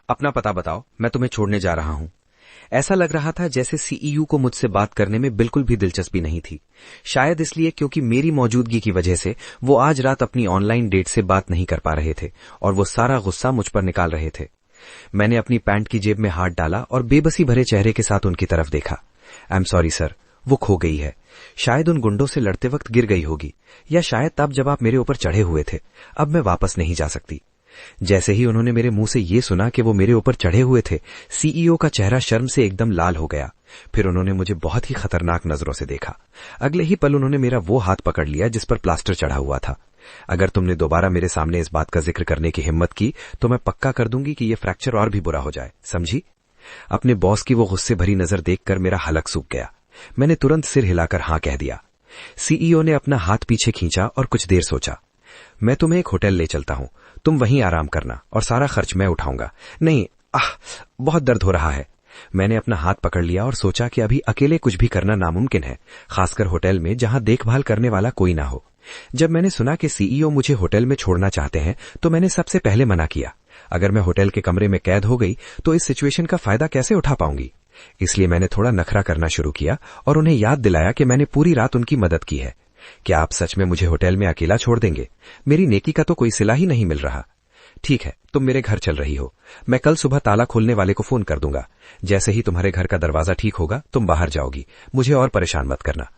अपना पता बताओ, मैं तुम्हें छोड़ने जा रहा हूं। ऐसा लग रहा था जैसे सीईयू को मुझसे बात करने में बिल्कुल भी दिलचस्पी नहीं थी। शायद इसलिए क्योंकि मेरी मौजूदगी की वजह से वो आज रात अपनी ऑनलाइन डेट से बात नहीं कर पा रहे थे और वो सारा गुस्सा मुझ पर निकाल रहे थे। मैंने अपनी पैंट की जेब में हाथ डाला और बेबसी भरे चेहरे के साथ उनकी तरफ देखा। आई एम सॉरी सर, वो खो गई है। शायद उन गुंडों से लड़ते वक्त गिर गई होगी, या शायद तब जब आप मेरे ऊपर चढ़े हुए थे। अब मैं वापस नहीं जा सकती। जैसे ही उन्होंने मेरे मुंह से ये सुना कि वो मेरे ऊपर चढ़े हुए थे, सीईओ का चेहरा शर्म से एकदम लाल हो गया। फिर उन्होंने मुझे बहुत ही खतरनाक नजरों से देखा। अगले ही पल उन्होंने मेरा वो हाथ पकड़ लिया जिस पर प्लास्टर चढ़ा हुआ था। अगर तुमने दोबारा मेरे सामने इस बात का जिक्र करने की हिम्मत की तो मैं पक्का कर दूंगी कि ये फ्रैक्चर और भी बुरा हो जाए, समझी? अपने बॉस की वो गुस्से भरी नजर देखकर मेरा हलक सूख गया। मैंने तुरंत सिर हिलाकर हां कह दिया। सीईओ ने अपना हाथ पीछे खींचा और कुछ देर सोचा। मैं तुम्हें एक होटल ले चलता हूं, तुम वहीं आराम करना और सारा खर्च मैं उठाऊंगा। नहीं, बहुत दर्द हो रहा है। मैंने अपना हाथ पकड़ लिया और सोचा कि अभी अकेले कुछ भी करना नामुमकिन है, खासकर होटल में जहां देखभाल करने वाला कोई ना हो। जब मैंने सुना कि सीईओ मुझे होटल में छोड़ना चाहते हैं तो मैंने सबसे पहले मना किया। अगर मैं होटल के कमरे में कैद हो गई तो इस सिचुएशन का फायदा कैसे उठा पाऊंगी? इसलिए मैंने थोड़ा नखरा करना शुरू किया और उन्हें याद दिलाया कि मैंने पूरी रात उनकी मदद की है। क्या आप सच में मुझे होटल में अकेला छोड़ देंगे? मेरी नेकी का तो कोई सिला ही नहीं मिल रहा। ठीक है, तुम मेरे घर चल रही हो। मैं कल सुबह ताला खोलने वाले को फोन कर दूंगा। जैसे ही तुम्हारे घर का दरवाजा ठीक होगा तुम बाहर जाओगी। मुझे और परेशान मत करना।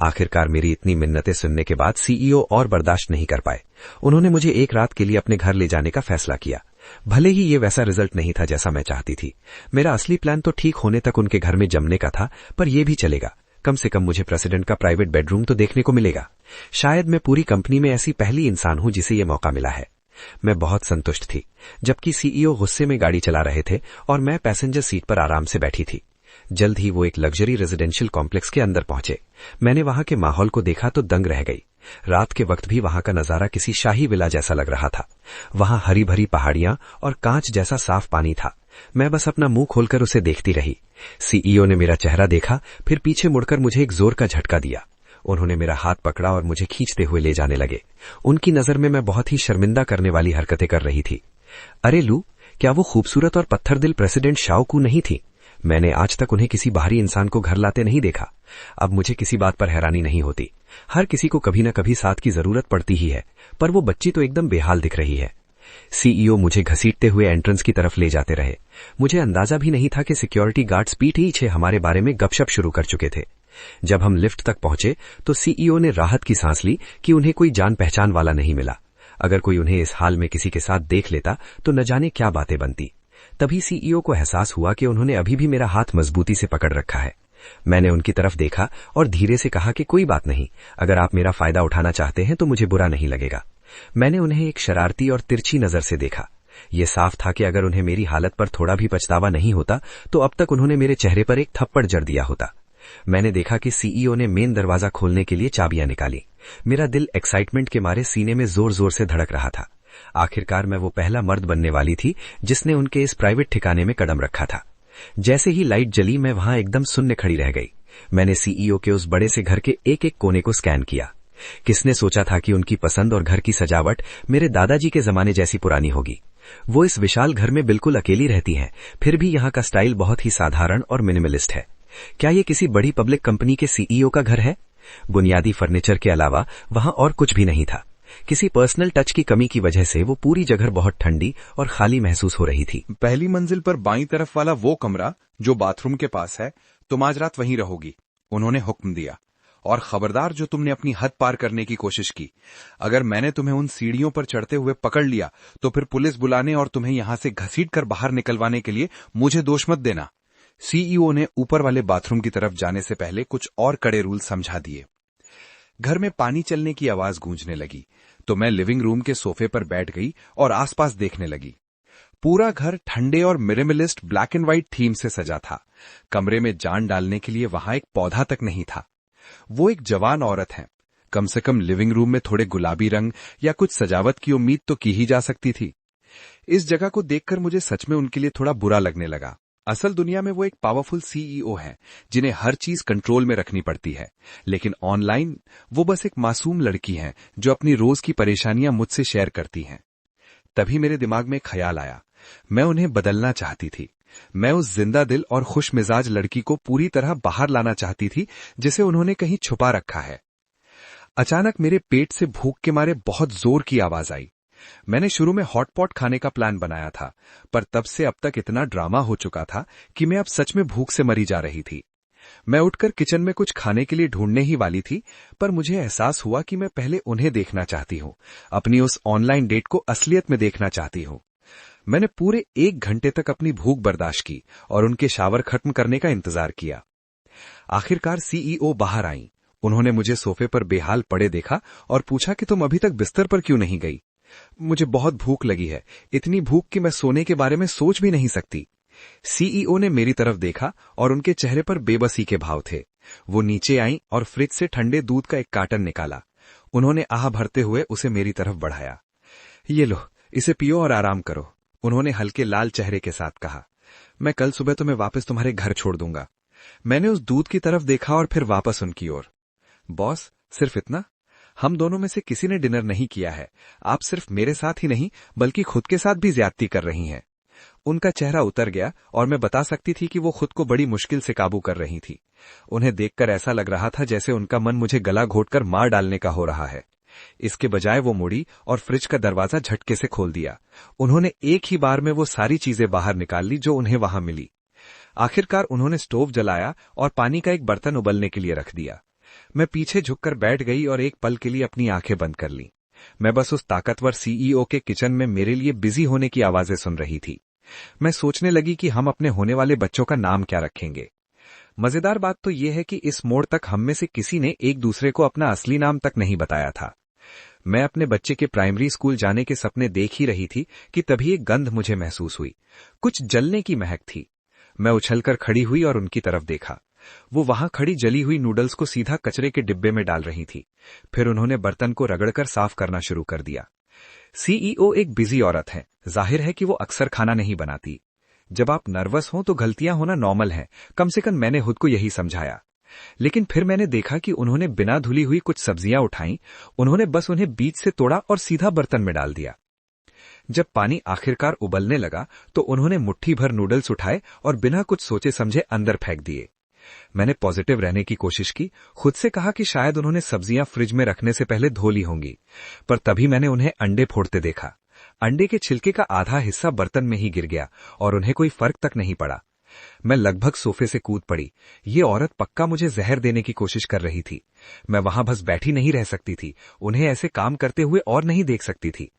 आखिरकार मेरी इतनी मिन्नतें सुनने के बाद सीईओ और बर्दाश्त नहीं कर पाए। उन्होंने मुझे एक रात के लिए अपने घर ले जाने का फैसला किया। भले ही ये वैसा रिजल्ट नहीं था जैसा मैं चाहती थी। मेरा असली प्लान तो ठीक होने तक उनके घर में जमने का था, पर यह भी चलेगा। कम से कम मुझे प्रेसिडेंट का प्राइवेट बेडरूम तो देखने को मिलेगा। शायद मैं पूरी कंपनी में ऐसी पहली इंसान हूं जिसे यह मौका मिला है। मैं बहुत संतुष्ट थी, जबकि सीईओ गुस्से में गाड़ी चला रहे थे और मैं पैसेंजर सीट पर आराम से बैठी थी। जल्द ही वो एक लग्जरी रेजिडेंशियल कॉम्प्लेक्स के अंदर पहुंचे। मैंने वहां के माहौल को देखा तो दंग रह गई। रात के वक्त भी वहां का नजारा किसी शाही विला जैसा लग रहा था। वहां हरी भरी पहाड़ियां और कांच जैसा साफ पानी था। मैं बस अपना मुंह खोलकर उसे देखती रही। सीईओ ने मेरा चेहरा देखा, फिर पीछे मुड़कर मुझे एक जोर का झटका दिया। उन्होंने मेरा हाथ पकड़ा और मुझे खींचते हुए ले जाने लगे। उनकी नजर में मैं बहुत ही शर्मिंदा करने वाली हरकतें कर रही थी। अरे लू, क्या वो खूबसूरत और पत्थर दिल प्रेसिडेंट शाओकू नहीं थी? मैंने आज तक उन्हें किसी बाहरी इंसान को घर लाते नहीं देखा। अब मुझे किसी बात पर हैरानी नहीं होती। हर किसी को कभी न कभी साथ की जरूरत पड़ती ही है, पर वो बच्ची तो एकदम बेहाल दिख रही है। सीईओ मुझे घसीटते हुए एंट्रेंस की तरफ ले जाते रहे। मुझे अंदाजा भी नहीं था कि सिक्योरिटी गार्ड्स पीछे हमारे बारे में गपशप शुरू कर चुके थे। जब हम लिफ्ट तक पहुंचे तो सीईओ ने राहत की सांस ली कि उन्हें कोई जान पहचान वाला नहीं मिला। अगर कोई उन्हें इस हाल में किसी के साथ देख लेता तो न जाने क्या बातें बनती। तभी सीईओ को एहसास हुआ कि उन्होंने अभी भी मेरा हाथ मजबूती से पकड़ रखा है। मैंने उनकी तरफ देखा और धीरे से कहा कि कोई बात नहीं, अगर आप मेरा फायदा उठाना चाहते हैं तो मुझे बुरा नहीं लगेगा। मैंने उन्हें एक शरारती और तिरछी नजर से देखा। यह साफ था कि अगर उन्हें मेरी हालत पर थोड़ा भी पछतावा नहीं होता तो अब तक उन्होंने मेरे चेहरे पर एक थप्पड़ जड़ दिया होता। मैंने देखा कि सीईओ ने मेन दरवाजा खोलने के लिए चाबियां निकाली। मेरा दिल एक्साइटमेंट के मारे सीने में जोर जोर से धड़क रहा था। आखिरकार मैं वो पहला मर्द बनने वाली थी जिसने उनके इस प्राइवेट ठिकाने में कदम रखा था। जैसे ही लाइट जली मैं वहां एकदम सुन्ने खड़ी रह गई। मैंने सीईओ के उस बड़े से घर के एक एक कोने को स्कैन किया। किसने सोचा था कि उनकी पसंद और घर की सजावट मेरे दादाजी के जमाने जैसी पुरानी होगी। वो इस विशाल घर में बिल्कुल अकेली रहती हैं, फिर भी यहाँ का स्टाइल बहुत ही साधारण और मिनिमलिस्ट है। क्या ये किसी बड़ी पब्लिक कंपनी के सीईओ का घर है? बुनियादी फर्नीचर के अलावा वहां और कुछ भी नहीं था। किसी पर्सनल टच की कमी की वजह से वो पूरी जगह बहुत ठंडी और खाली महसूस हो रही थी। पहली मंजिल पर बाईं तरफ वाला वो कमरा जो बाथरूम के पास है, तुम आज रात वहीं रहोगी, उन्होंने हुक्म दिया। और खबरदार, जो तुमने अपनी हद पार करने की कोशिश की, अगर मैंने तुम्हें उन सीढ़ियों पर चढ़ते हुए पकड़ लिया तो फिर पुलिस बुलाने और तुम्हें यहां से घसीट कर बाहर निकलवाने के लिए मुझे दोष मत देना। सीईओ ने ऊपर वाले बाथरूम की तरफ जाने से पहले कुछ और कड़े रूल समझा दिए। घर में पानी चलने की आवाज गूंजने लगी तो मैं लिविंग रूम के सोफे पर बैठ गई और आसपास देखने लगी। पूरा घर ठंडे और minimalist black and white theme से सजा था। कमरे में जान डालने के लिए वहां एक पौधा तक नहीं था। वो एक जवान औरत है, कम से कम लिविंग रूम में थोड़े गुलाबी रंग या कुछ सजावट की उम्मीद तो की ही जा सकती थी। इस जगह को देखकर मुझे सच में उनके लिए थोड़ा बुरा लगने लगा। असल दुनिया में वो एक पावरफुल सीईओ है जिन्हें हर चीज कंट्रोल में रखनी पड़ती है, लेकिन ऑनलाइन वो बस एक मासूम लड़की है जो अपनी रोज की परेशानियां मुझसे शेयर करती हैं। तभी मेरे दिमाग में ख्याल आया, मैं उन्हें बदलना चाहती थी। मैं उस जिंदा दिल और खुश मिजाज लड़की को पूरी तरह बाहर लाना चाहती थी जिसे उन्होंने कहीं छुपा रखा है। अचानक मेरे पेट से भूख के मारे बहुत जोर की आवाज आई। मैंने शुरू में हॉटपॉट खाने का प्लान बनाया था, पर तब से अब तक इतना ड्रामा हो चुका था कि मैं अब सच में भूख से मरी जा रही थी। मैं उठकर किचन में कुछ खाने के लिए ढूंढने ही वाली थी, पर मुझे एहसास हुआ कि मैं पहले उन्हें देखना चाहती हूँ, अपनी उस ऑनलाइन डेट को असलियत में देखना चाहती हूँ। मैंने पूरे 1 घंटे तक अपनी भूख बर्दाश्त की और उनके शावर खत्म करने का इंतजार किया। आखिरकार सीईओ बाहर आईं। उन्होंने मुझे सोफे पर बेहाल पड़े देखा और पूछा कि तुम अभी तक बिस्तर पर क्यों नहीं गई? मुझे बहुत भूख लगी है, इतनी भूख कि मैं सोने के बारे में सोच भी नहीं सकती। सीईओ ने मेरी तरफ देखा और उनके चेहरे पर बेबसी के भाव थे। वो नीचे आईं और फ्रिज से ठंडे दूध का एक कार्टन निकाला। उन्होंने आह भरते हुए उसे मेरी तरफ बढ़ाया। ये लो, इसे पियो और आराम करो, उन्होंने हल्के लाल चेहरे के साथ कहा। मैं कल सुबह तुम्हें वापस तुम्हारे घर छोड़ दूंगा। मैंने उस दूध की तरफ देखा और फिर वापस उनकी ओर। बॉस, सिर्फ इतना? हम दोनों में से किसी ने डिनर नहीं किया है। आप सिर्फ मेरे साथ ही नहीं बल्कि खुद के साथ भी ज्यादती कर रही हैं। उनका चेहरा उतर गया और मैं बता सकती थी कि वो खुद को बड़ी मुश्किल से काबू कर रही थी। उन्हें देखकर ऐसा लग रहा था जैसे उनका मन मुझे गला घोटकर मार डालने का हो रहा है। इसके बजाय वो मुड़ी और फ्रिज का दरवाजा झटके से खोल दिया। उन्होंने एक ही बार में वो सारी चीजें बाहर निकाल ली जो उन्हें वहां मिली। आखिरकार उन्होंने स्टोव जलाया और पानी का एक बर्तन उबलने के लिए रख दिया। मैं पीछे झुककर बैठ गई और एक पल के लिए अपनी आंखें बंद कर ली। मैं बस उस ताकतवर सीईओ के किचन में मेरे लिए बिजी होने की आवाजें सुन रही थी। मैं सोचने लगी कि हम अपने होने वाले बच्चों का नाम क्या रखेंगे। मजेदार बात तो यह है कि इस मोड़ तक हम में से किसी ने एक दूसरे को अपना असली नाम तक नहीं बताया था। मैं अपने बच्चे के प्राइमरी स्कूल जाने के सपने देख ही रही थी कि तभी एक गंध मुझे महसूस हुई। कुछ जलने की महक थी। मैं उछलकर खड़ी हुई और उनकी तरफ देखा। वो वहां खड़ी जली हुई नूडल्स को सीधा कचरे के डिब्बे में डाल रही थी। फिर उन्होंने बर्तन को रगड़कर साफ करना शुरू कर दिया। सीईओ एक बिजी औरत है, जाहिर है कि वो अक्सर खाना नहीं बनाती। जब आप नर्वस हो तो गलतियां होना नॉर्मल है, कम से कम मैंने खुद को यही समझाया। लेकिन फिर मैंने देखा कि उन्होंने बिना धुली हुई कुछ सब्जियां उठाई। उन्होंने बस उन्हें बीच से तोड़ा और सीधा बर्तन में डाल दिया। जब पानी आखिरकार उबलने लगा तो उन्होंने मुट्ठी भर नूडल्स उठाए और बिना कुछ सोचे समझे अंदर फेंक दिए। मैंने पॉजिटिव रहने की कोशिश की, खुद से कहा कि शायद उन्होंने सब्जियां फ्रिज में रखने से पहले धो ली होंगी, पर तभी मैंने उन्हें अंडे फोड़ते देखा। अंडे के छिलके का आधा हिस्सा बर्तन में ही गिर गया और उन्हें कोई फर्क तक नहीं पड़ा। मैं लगभग सोफे से कूद पड़ी। ये औरत पक्का मुझे जहर देने की कोशिश कर रही थी। मैं वहां बस बैठी नहीं रह सकती थी, उन्हें ऐसे काम करते हुए और नहीं देख सकती थी।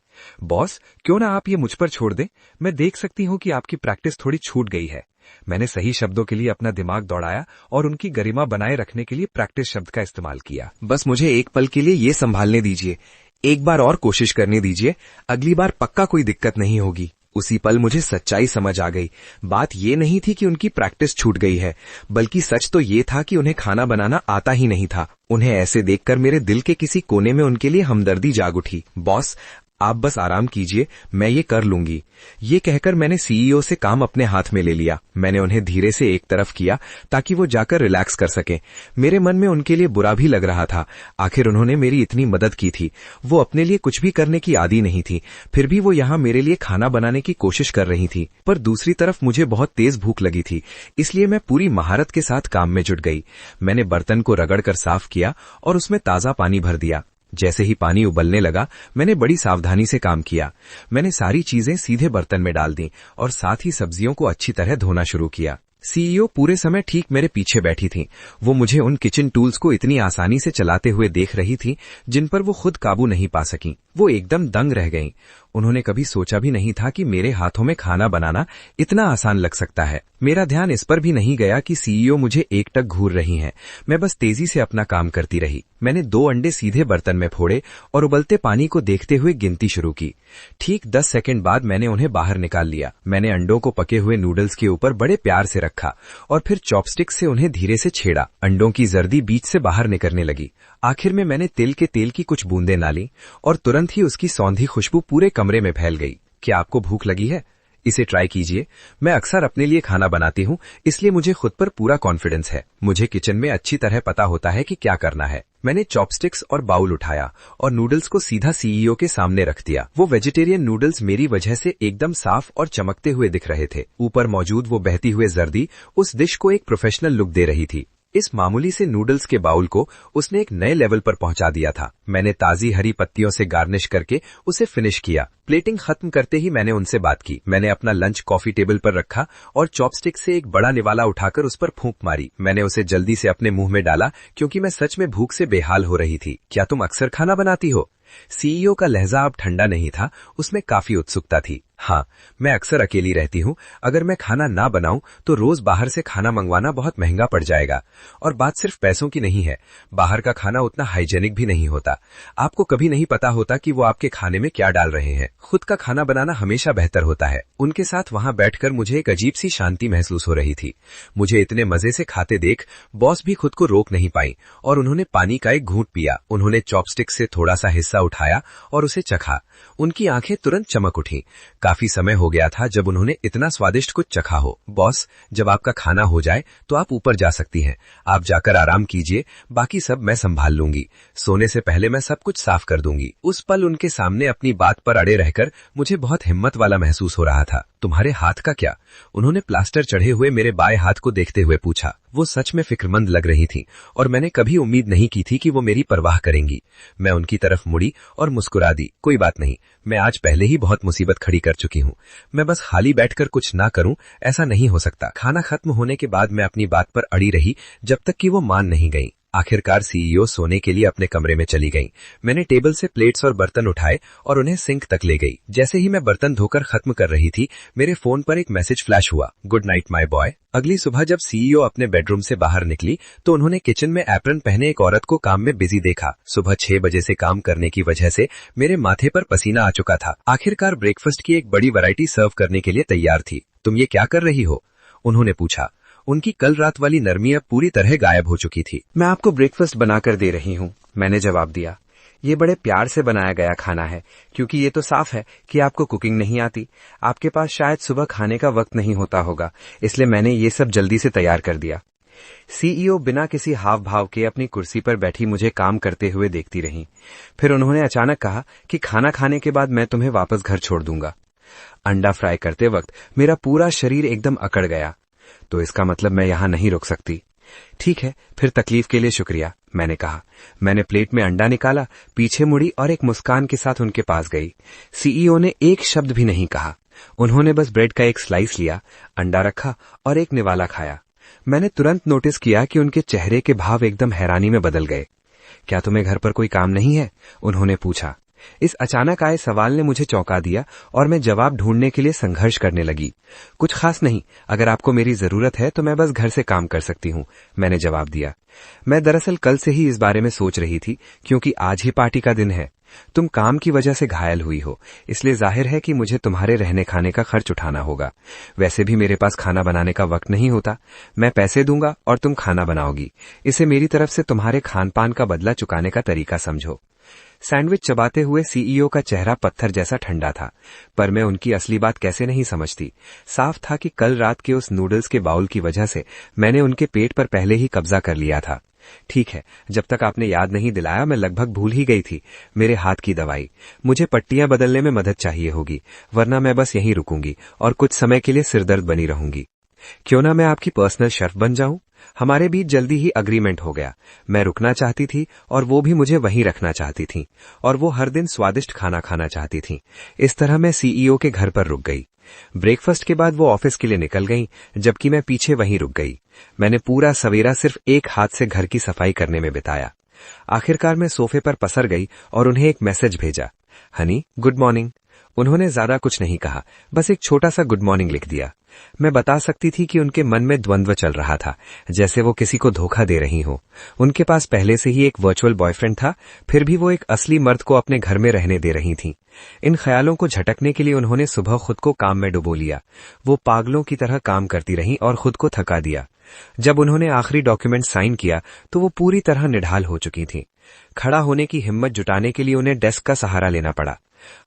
बॉस, क्यों ना आप ये मुझ पर छोड़ दें? मैं देख सकती हूं कि आपकी प्रैक्टिस थोड़ी छूट गई है। मैंने सही शब्दों के लिए अपना दिमाग दौड़ाया और उनकी गरिमा बनाए रखने के लिए प्रैक्टिस शब्द का इस्तेमाल किया। बस मुझे एक पल के लिए ये संभालने दीजिए, एक बार और कोशिश करने दीजिए, अगली बार पक्का कोई दिक्कत नहीं होगी। उसी पल मुझे सच्चाई समझ आ गई। बात ये नहीं थी कि उनकी प्रैक्टिस छूट गई है, बल्कि सच तो ये था कि उन्हें खाना बनाना आता ही नहीं था। उन्हें ऐसे देखकर मेरे दिल के किसी कोने में उनके लिए हमदर्दी जाग उठी। बॉस, आप बस आराम कीजिए, मैं ये कर लूंगी। ये कहकर मैंने सीईओ से काम अपने हाथ में ले लिया। मैंने उन्हें धीरे से एक तरफ किया ताकि वो जाकर रिलैक्स कर सकें। मेरे मन में उनके लिए बुरा भी लग रहा था। आखिर उन्होंने मेरी इतनी मदद की थी। वो अपने लिए कुछ भी करने की आदी नहीं थी, फिर भी वो यहाँ मेरे लिए खाना बनाने की कोशिश कर रही थी। पर दूसरी तरफ मुझे बहुत तेज भूख लगी थी, इसलिए मैं पूरी महारत के साथ काम में जुट गई। मैंने बर्तन को रगड़कर साफ किया और उसमें ताजा पानी भर दिया। जैसे ही पानी उबलने लगा, मैंने बड़ी सावधानी से काम किया। मैंने सारी चीजें सीधे बर्तन में डाल दी और साथ ही सब्जियों को अच्छी तरह धोना शुरू किया। सीईओ पूरे समय ठीक मेरे पीछे बैठी थी। वो मुझे उन किचन टूल्स को इतनी आसानी से चलाते हुए देख रही थी जिन पर वो खुद काबू नहीं पा सकी। वो एकदम दंग रह गईं। उन्होंने कभी सोचा भी नहीं था कि मेरे हाथों में खाना बनाना इतना आसान लग सकता है। मेरा ध्यान इस पर भी नहीं गया कि सीईओ मुझे एकटक घूर रही हैं। मैं बस तेजी से अपना काम करती रही। मैंने 2 अंडे सीधे बर्तन में फोड़े और उबलते पानी को देखते हुए गिनती शुरू की। ठीक 10 सेकंड बाद मैंने उन्हें बाहर निकाल लिया। मैंने अंडों को पके हुए नूडल्स के ऊपर बड़े प्यार से रखा और फिर चॉपस्टिक से उन्हें धीरे से छेड़ा। अंडों की जर्दी बीच से बाहर निकलने लगी। आखिर में मैंने तिल की कुछ बूंदें डाली और तुरंत ही उसकी सौंधी खुशबू पूरे कमरे में फैल गई। क्या आपको भूख लगी है? इसे ट्राई कीजिए। मैं अक्सर अपने लिए खाना बनाती हूँ, इसलिए मुझे खुद पर पूरा कॉन्फिडेंस है। मुझे किचन में अच्छी तरह पता होता है कि क्या करना है। मैंने चॉपस्टिक्स और बाउल उठाया और नूडल्स को सीधा सीईओ के सामने रख दिया। वो वेजिटेरियन नूडल्स मेरी वजह से एकदम साफ और चमकते हुए दिख रहे थे। ऊपर मौजूद वो बहती हुए जर्दी उस डिश को एक प्रोफेशनल लुक दे रही थी। इस मामूली से नूडल्स के बाउल को उसने एक नए लेवल पर पहुंचा दिया था। मैंने ताजी हरी पत्तियों से गार्निश करके उसे फिनिश किया। प्लेटिंग खत्म करते ही मैंने उनसे बात की। मैंने अपना लंच कॉफी टेबल पर रखा और चॉपस्टिक से एक बड़ा निवाला उठाकर उस पर फूंक मारी। मैंने उसे जल्दी से अपने मुंह में डाला क्योंकि मैं सच में भूख से बेहाल हो रही थी। क्या तुम अक्सर खाना बनाती हो? सीईओ का लहजा अब ठंडा नहीं था, उसमें काफी उत्सुकता थी। हाँ, मैं अक्सर अकेली रहती हूँ। अगर मैं खाना ना बनाऊं तो रोज बाहर से खाना मंगवाना बहुत महंगा पड़ जाएगा। और बात सिर्फ पैसों की नहीं है, बाहर का खाना उतना हाइजेनिक भी नहीं होता। आपको कभी नहीं पता होता कि वो आपके खाने में क्या डाल रहे हैं। खुद का खाना बनाना हमेशा बेहतर होता है। उनके साथ वहां बैठकर मुझे एक अजीब सी शांति महसूस हो रही थी। मुझे इतने मजे से खाते देख बॉस भी खुद को रोक नहीं पाई और उन्होंने पानी का एक घूंट पिया। उन्होंने चॉपस्टिक से थोड़ा सा हिस्सा उठाया और उसे चखा। उनकी आंखें तुरंत चमक उठी। काफी समय हो गया था जब उन्होंने इतना स्वादिष्ट कुछ चखा हो। बॉस, जब आपका खाना हो जाए तो आप ऊपर जा सकती हैं। आप जाकर आराम कीजिए, बाकी सब मैं संभाल लूंगी। सोने से पहले मैं सब कुछ साफ कर दूंगी। उस पल उनके सामने अपनी बात पर अड़े रहकर मुझे बहुत हिम्मत वाला महसूस हो रहा था। तुम्हारे हाथ का क्या? उन्होंने प्लास्टर चढ़े हुए मेरे बाएं हाथ को देखते हुए पूछा। वो सच में फिक्रमंद लग रही थी और मैंने कभी उम्मीद नहीं की थी कि वो मेरी परवाह करेंगी। मैं उनकी तरफ मुड़ी और मुस्कुरा दी। कोई बात नहीं, मैं आज पहले ही बहुत मुसीबत खड़ी कर चुकी हूँ। मैं बस खाली बैठकर कुछ ना करूं, ऐसा नहीं हो सकता। खाना खत्म होने के बाद मैं अपनी बात पर अड़ी रही जब तक कि वो मान नहीं गई। आखिरकार सीईओ सोने के लिए अपने कमरे में चली गई। मैंने टेबल से प्लेट्स और बर्तन उठाए और उन्हें सिंक तक ले गई। जैसे ही मैं बर्तन धोकर खत्म कर रही थी, मेरे फोन पर एक मैसेज फ्लैश हुआ, गुड नाइट माय बॉय। अगली सुबह जब सीईओ अपने बेडरूम से बाहर निकली तो उन्होंने किचन में एप्रन पहने एक औरत को काम में बिजी देखा। सुबह 6 बजे से काम करने की वजह से मेरे माथे पर पसीना आ चुका था। आखिरकार ब्रेकफास्ट की एक बड़ी वैरायटी सर्व करने के लिए तैयार थी। तुम ये क्या कर रही हो? उन्होंने पूछा। उनकी कल रात वाली नरमी अब पूरी तरह गायब हो चुकी थी। मैं आपको ब्रेकफास्ट बनाकर दे रही हूँ, मैंने जवाब दिया। ये बड़े प्यार से बनाया गया खाना है, क्योंकि ये तो साफ है कि आपको कुकिंग नहीं आती। आपके पास शायद सुबह खाने का वक्त नहीं होता होगा, इसलिए मैंने ये सब जल्दी से तैयार कर दिया। सीईओ बिना किसी हाव भाव के अपनी कुर्सी पर बैठी मुझे काम करते हुए देखती रही। फिर उन्होंने अचानक कहा कि खाना खाने के बाद मैं तुम्हें वापस घर छोड़ दूंगा। अंडा फ्राई करते वक्त मेरा पूरा शरीर एकदम अकड़ गया। तो इसका मतलब मैं यहां नहीं रुक सकती। ठीक है, फिर तकलीफ के लिए शुक्रिया, मैंने कहा। मैंने प्लेट में अंडा निकाला, पीछे मुड़ी और एक मुस्कान के साथ उनके पास गई। सीईओ ने एक शब्द भी नहीं कहा। उन्होंने बस ब्रेड का एक स्लाइस लिया, अंडा रखा और एक निवाला खाया। मैंने तुरंत नोटिस किया कि उनके चेहरे के भाव एकदम हैरानी में बदल गए। क्या तुम्हें घर पर कोई काम नहीं है? उन्होंने पूछा। इस अचानक आए सवाल ने मुझे चौंका दिया और मैं जवाब ढूंढने के लिए संघर्ष करने लगी। कुछ खास नहीं, अगर आपको मेरी जरूरत है तो मैं बस घर से काम कर सकती हूँ, मैंने जवाब दिया। मैं दरअसल कल से ही इस बारे में सोच रही थी, क्योंकि आज ही पार्टी का दिन है। तुम काम की वजह से घायल हुई हो, इसलिए जाहिर है कि मुझे तुम्हारे रहने खाने का खर्च उठाना होगा। वैसे भी मेरे पास खाना बनाने का वक्त नहीं होता। मैं पैसे दूंगा और तुम खाना बनाओगी। इसे मेरी तरफ से तुम्हारे खान पान का बदला चुकाने का तरीका समझो। सैंडविच चबाते हुए सीईओ का चेहरा पत्थर जैसा ठंडा था, पर मैं उनकी असली बात कैसे नहीं समझती। साफ था कि कल रात के उस नूडल्स के बाउल की वजह से मैंने उनके पेट पर पहले ही कब्जा कर लिया था। ठीक है, जब तक आपने याद नहीं दिलाया मैं लगभग भूल ही गई थी। मेरे हाथ की दवाई, मुझे पट्टियां बदलने में मदद चाहिए होगी, वरना मैं बस यहीं रुकूंगी और कुछ समय के लिए सिरदर्द बनी रहूंगी। क्यों ना मैं आपकी पर्सनल शेफ बन जाऊं? हमारे बीच जल्दी ही अग्रीमेंट हो गया। मैं रुकना चाहती थी और वो भी मुझे वहीं रखना चाहती थी, और वो हर दिन स्वादिष्ट खाना खाना चाहती थी। इस तरह मैं सीईओ के घर पर रुक गई। ब्रेकफास्ट के बाद वो ऑफिस के लिए निकल गई, जबकि मैं पीछे वहीं रुक गई। मैंने पूरा सवेरा सिर्फ एक हाथ से घर की सफाई करने में बिताया। आखिरकार मैं सोफे पर पसर गई और उन्हें एक मैसेज भेजा, हनी गुड मॉर्निंग। उन्होंने ज्यादा कुछ नहीं कहा, बस एक छोटा सा गुड मॉर्निंग लिख दिया। मैं बता सकती थी कि उनके मन में द्वंद्व चल रहा था, जैसे वो किसी को धोखा दे रही हो। उनके पास पहले से ही एक वर्चुअल बॉयफ्रेंड था, फिर भी वो एक असली मर्द को अपने घर में रहने दे रही थीं। इन ख्यालों को झटकने के लिए उन्होंने सुबह खुद को काम में डुबो लिया। वो पागलों की तरह काम करती रहीं और खुद को थका दिया। जब उन्होंने आखिरी डॉक्यूमेंट साइन किया तो वो पूरी तरह निढाल हो चुकी थीं। खड़ा होने की हिम्मत जुटाने के लिए उन्हें डेस्क का सहारा लेना पड़ा।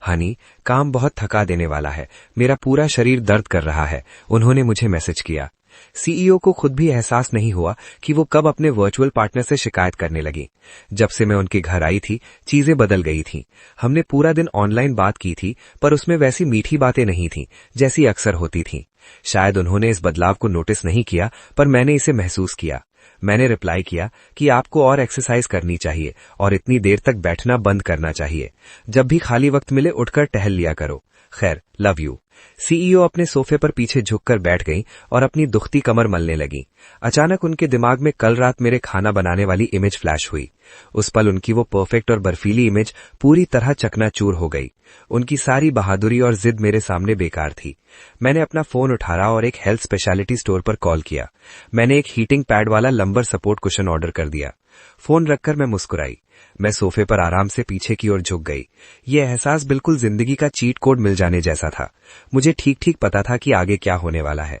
हनी, काम बहुत थका देने वाला है, मेरा पूरा शरीर दर्द कर रहा है, उन्होंने मुझे मैसेज किया। सीईओ को खुद भी एहसास नहीं हुआ कि वो कब अपने वर्चुअल पार्टनर से शिकायत करने लगी। जब से मैं उनके घर आई थी, चीजें बदल गई थीं। हमने पूरा दिन ऑनलाइन बात की थी, पर उसमें वैसी मीठी बातें नहीं थीं जैसी अक्सर होती थीं। शायद उन्होंने इस बदलाव को नोटिस नहीं किया, पर मैंने इसे महसूस किया। मैंने रिप्लाई किया कि आपको और एक्सरसाइज करनी चाहिए और इतनी देर तक बैठना बंद करना चाहिए। जब भी खाली वक्त मिले उठकर टहल लिया करो। खैर, लव यू। सीईओ अपने सोफे पर पीछे झुककर बैठ गईं और अपनी दुखती कमर मलने लगी। अचानक उनके दिमाग में कल रात मेरे खाना बनाने वाली इमेज फ्लैश हुई। उस पल उनकी वो परफेक्ट और बर्फीली इमेज पूरी तरह चकनाचूर हो गई। उनकी सारी बहादुरी और जिद मेरे सामने बेकार थी। मैंने अपना फोन उठाया और एक हेल्थ स्पेशलिटी स्टोर पर कॉल किया। मैंने एक हीटिंग पैड वाला लंबर सपोर्ट कुशन ऑर्डर कर दिया। फोन रखकर मैं मुस्कुराई। मैं सोफे पर आराम से पीछे की ओर झुक गई। यह एहसास बिल्कुल जिंदगी का चीट कोड मिल जाने जैसा था। मुझे ठीक ठीक पता था कि आगे क्या होने वाला है।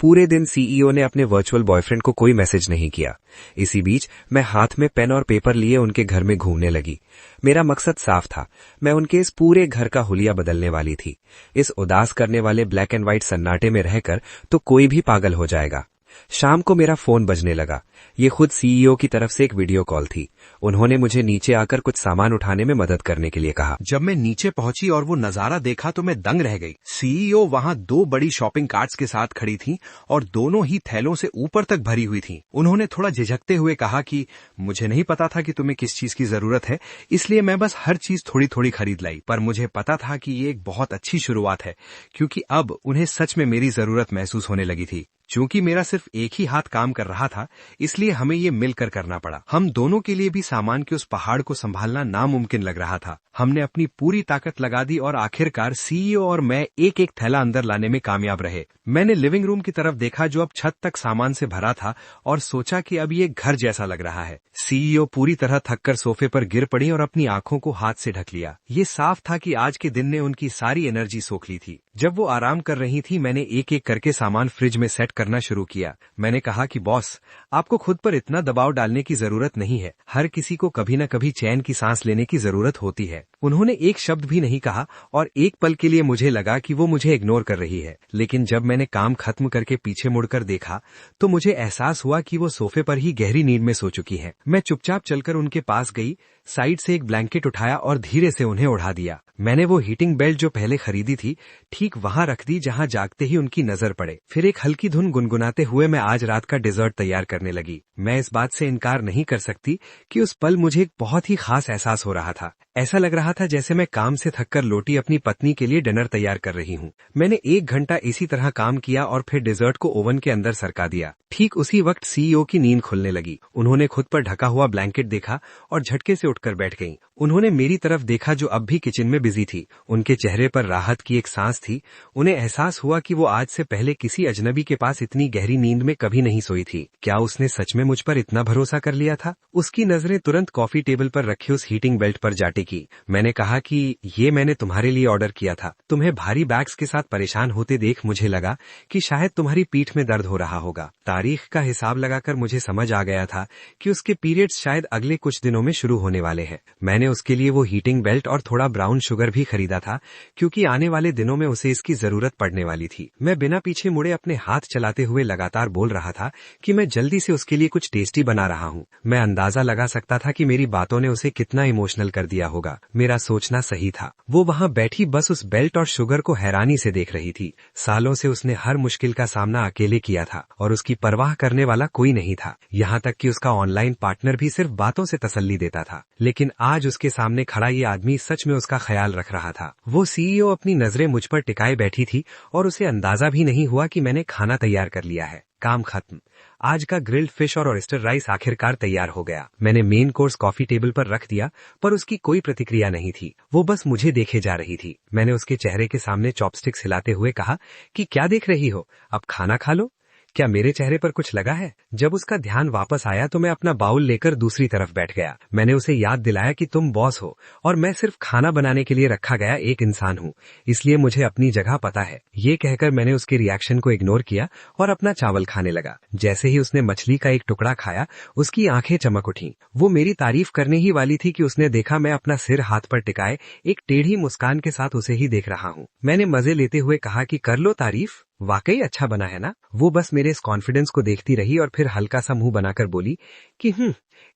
पूरे दिन सीईओ ने अपने वर्चुअल बॉयफ्रेंड को कोई मैसेज नहीं किया। इसी बीच मैं हाथ में पेन और पेपर लिए उनके घर में घूमने लगी। मेरा मकसद साफ था, मैं उनके इस पूरे घर का हुलिया बदलने वाली थी। इस उदास करने वाले ब्लैक एंड व्हाइट सन्नाटे में रहकर तो कोई भी पागल हो जाएगा। शाम को मेरा फोन बजने लगा। ये खुद सीईओ की तरफ से एक वीडियो कॉल थी। उन्होंने मुझे नीचे आकर कुछ सामान उठाने में मदद करने के लिए कहा। जब मैं नीचे पहुंची और वो नजारा देखा तो मैं दंग रह गई। सीईओ वहां 2 बड़ी शॉपिंग कार्ट्स के साथ खड़ी थीं और दोनों ही थैलों से ऊपर तक भरी हुई थीं। उन्होंने थोड़ा झिझकते हुए कहा कि मुझे नहीं पता था कि तुम्हें किस चीज की जरूरत है, इसलिए मैं बस हर चीज थोड़ी थोड़ी खरीद लाई। पर मुझे पता था कि ये एक बहुत अच्छी शुरुआत है, क्योंकि अब उन्हें सच में मेरी जरूरत महसूस होने लगी थी। चूंकि मेरा सिर्फ एक ही हाथ काम कर रहा था, इसलिए हमें ये मिलकर करना पड़ा। हम दोनों के लिए भी सामान के उस पहाड़ को संभालना नामुमकिन लग रहा था। हमने अपनी पूरी ताकत लगा दी और आखिरकार सीईओ और मैं एक एक थैला अंदर लाने में कामयाब रहे। मैंने लिविंग रूम की तरफ देखा जो अब छत तक सामान से भरा था और सोचा कि अब ये घर जैसा लग रहा है। सीईओ पूरी तरह थककर सोफे पर गिर पड़ी और अपनी आंखों को हाथ से ढक लिया। ये साफ था कि आज के दिन ने उनकी सारी एनर्जी सोख ली थी। जब वो आराम कर रही थी, मैंने एक एक करके सामान फ्रिज में सेट करना शुरू किया। मैंने कहा कि बॉस, आपको खुद पर इतना दबाव डालने की जरूरत नहीं है। हर किसी को कभी न कभी चैन की सांस लेने की जरूरत होती है। उन्होंने एक शब्द भी नहीं कहा और एक पल के लिए मुझे लगा कि वो मुझे इग्नोर कर रही है। लेकिन जब मैंने काम खत्म करके पीछे मुड़कर देखा तो मुझे एहसास हुआ कि वो सोफे पर ही गहरी नींद में सो चुकी हैं। मैं चुपचाप चलकर उनके पास गई, साइड से एक ब्लैंकेट उठाया और धीरे से उन्हें उड़ा दिया। मैंने वो हीटिंग बेल्ट जो पहले खरीदी थी ठीक वहां रख दी जहां जागते ही उनकी नजर पड़े। फिर एक हल्की धुन गुनगुनाते हुए मैं आज रात का डिजर्ट तैयार करने लगी। मैं इस बात से इनकार नहीं कर सकती कि उस पल मुझे एक बहुत ही खास एहसास हो रहा था। ऐसा लग रहा था जैसे मैं काम से थककर लौटी अपनी पत्नी के लिए डिनर तैयार कर रही हूँ। मैंने 1 घंटा इसी तरह काम किया और फिर डिजर्ट को ओवन के अंदर सरका दिया। ठीक उसी वक्त सीईओ की नींद खुलने लगी। उन्होंने खुद पर ढका हुआ ब्लैंकेट देखा और झटके से उठकर बैठ गईं। उन्होंने मेरी तरफ देखा जो अब भी किचन में बिजी थी। उनके चेहरे पर राहत की एक सांस थी। उन्हें एहसास हुआ कि वो आज से पहले किसी अजनबी के पास पास इतनी गहरी नींद में कभी नहीं सोई थी। क्या उसने सच में मुझ पर इतना भरोसा कर लिया था? उसकी नजरें तुरंत कॉफी टेबल पर रखी उस हीटिंग बेल्ट पर जा टिकी। मैंने कहा कि ये मैंने तुम्हारे लिए ऑर्डर किया था। तुम्हें भारी बैग्स के साथ परेशान होते देख मुझे लगा कि शायद तुम्हारी पीठ में दर्द हो रहा होगा। तारीख का हिसाब लगाकर मुझे समझ आ गया था कि उसके पीरियड्स शायद अगले कुछ दिनों में शुरू होने वाले हैं। मैंने उसके लिए वो हीटिंग बेल्ट और थोड़ा ब्राउन शुगर भी खरीदा था, क्योंकि आने वाले दिनों में उसे इसकी जरूरत पड़ने वाली थी। मैं बिना पीछे मुड़े अपने हाथ चलाते हुए लगातार बोल रहा था कि मैं जल्दी से उसके लिए कुछ टेस्टी बना रहा हूँ। मैं अंदाजा लगा सकता था कि मेरी बातों ने उसे कितना इमोशनल कर दिया होगा। मेरा सोचना सही था। वो वहाँ बैठी बस उस बेल्ट और शुगर को हैरानी से देख रही थी। सालों से उसने हर मुश्किल का सामना अकेले किया था और उसकी परवाह करने वाला कोई नहीं था। यहाँ तक कि उसका ऑनलाइन पार्टनर भी सिर्फ बातों से तसल्ली देता था। लेकिन आज उसके सामने खड़ा ये आदमी सच में उसका ख्याल रख रहा था। वो सीईओ अपनी नजरें मुझ पर टिकाए बैठी थी और उसे अंदाजा भी नहीं हुआ कि मैंने खाना तैयार कर लिया है। काम खत्म। आज का ग्रिल्ड फिश और ऑयस्टर राइस आखिरकार तैयार हो गया। मैंने मेन कोर्स कॉफी टेबल पर रख दिया, पर उसकी कोई प्रतिक्रिया नहीं थी। वो बस मुझे देखे जा रही थी। मैंने उसके चेहरे के सामने चॉपस्टिक्स हिलाते हुए कहा कि क्या देख रही हो, अब खाना खा लो। क्या मेरे चेहरे पर कुछ लगा है? जब उसका ध्यान वापस आया तो मैं अपना बाउल लेकर दूसरी तरफ बैठ गया। मैंने उसे याद दिलाया कि तुम बॉस हो और मैं सिर्फ खाना बनाने के लिए रखा गया एक इंसान हूँ, इसलिए मुझे अपनी जगह पता है। ये कहकर मैंने उसके रिएक्शन को इग्नोर किया और अपना चावल खाने लगा। जैसे ही उसने मछली का एक टुकड़ा खाया, उसकी आंखें चमक उठीं। वो मेरी तारीफ करने ही वाली थी कि उसने देखा मैं अपना सिर हाथ पर टिकाए एक टेढ़ी मुस्कान के साथ उसे ही देख रहा हूँ। मैंने मजे लेते हुए कहा कि कर लो तारीफ, वाकई अच्छा बना है ना? वो बस मेरे इस कॉन्फिडेंस को देखती रही और फिर हल्का सा मुंह बनाकर बोली कि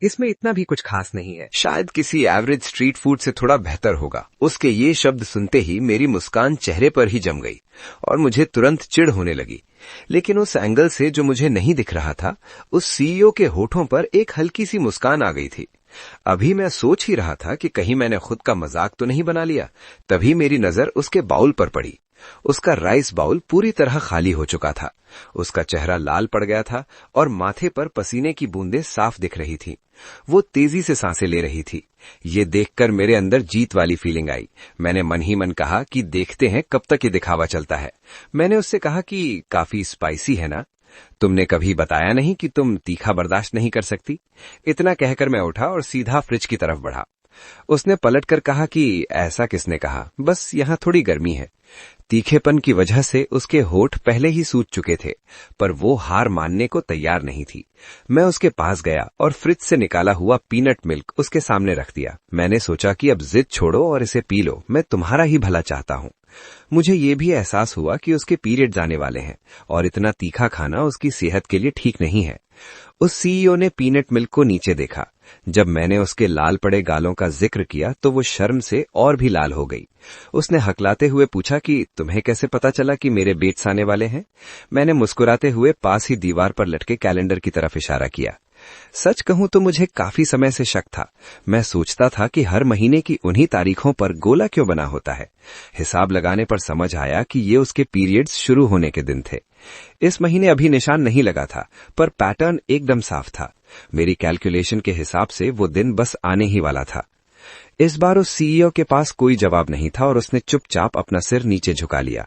इसमें इतना भी कुछ खास नहीं है। शायद किसी एवरेज स्ट्रीट फूड से थोड़ा बेहतर होगा। उसके ये शब्द सुनते ही मेरी मुस्कान चेहरे पर ही जम गई और मुझे तुरंत चिढ़ होने लगी। लेकिन उस एंगल से जो मुझे नहीं दिख रहा था, उस सीईओ के होठों पर एक हल्की सी मुस्कान आ गई थी। अभी मैं सोच ही रहा था कि कहीं मैंने खुद का मजाक तो नहीं बना लिया, तभी मेरी नजर उसके बाउल पर पड़ी। उसका राइस बाउल पूरी तरह खाली हो चुका था। उसका चेहरा लाल पड़ गया था और माथे पर पसीने की बूंदें साफ दिख रही थीं। वो तेजी से सांसें ले रही थी। ये देखकर मेरे अंदर जीत वाली फीलिंग आई। मैंने मन ही मन कहा कि देखते हैं कब तक ये दिखावा चलता है। मैंने उससे कहा कि काफी स्पाइसी है ना? तुमने कभी बताया नहीं कि तुम तीखा बर्दाश्त नहीं कर सकती। इतना कहकर मैं उठा और सीधा फ्रिज की तरफ बढ़ा। उसने पलटकर कहा कि ऐसा किसने कहा, बस यहाँ थोड़ी गर्मी है। तीखेपन की वजह से उसके होठ पहले ही सूज चुके थे, पर वो हार मानने को तैयार नहीं थी। मैं उसके पास गया और फ्रिज से निकाला हुआ पीनट मिल्क उसके सामने रख दिया। मैंने सोचा कि अब जिद छोड़ो और इसे पी लो, मैं तुम्हारा ही भला चाहता हूँ। मुझे ये भी एहसास हुआ कि उसके पीरियड्स आने वाले हैं और इतना तीखा खाना उसकी सेहत के लिए ठीक नहीं है। उस सीईओ ने पीनट मिल्क को नीचे देखा। जब मैंने उसके लाल पड़े गालों का जिक्र किया तो वो शर्म से और भी लाल हो गई। उसने हकलाते हुए पूछा कि तुम्हें कैसे पता चला कि मेरे बेट्स आने वाले हैं? मैंने मुस्कुराते हुए पास ही दीवार पर लटके कैलेंडर की तरफ इशारा किया। सच कहूं तो मुझे काफी समय से शक था। मैं सोचता था कि हर महीने की उन्हीं तारीखों पर गोला क्यों बना होता है। हिसाब लगाने पर समझ आया कि ये उसके पीरियड्स शुरू होने के दिन थे। इस महीने अभी निशान नहीं लगा था, पर पैटर्न एकदम साफ था। मेरी कैलकुलेशन के हिसाब से वो दिन बस आने ही वाला था। इस बार उस सीईओ के पास कोई जवाब नहीं था और उसने चुपचाप अपना सिर नीचे झुका लिया।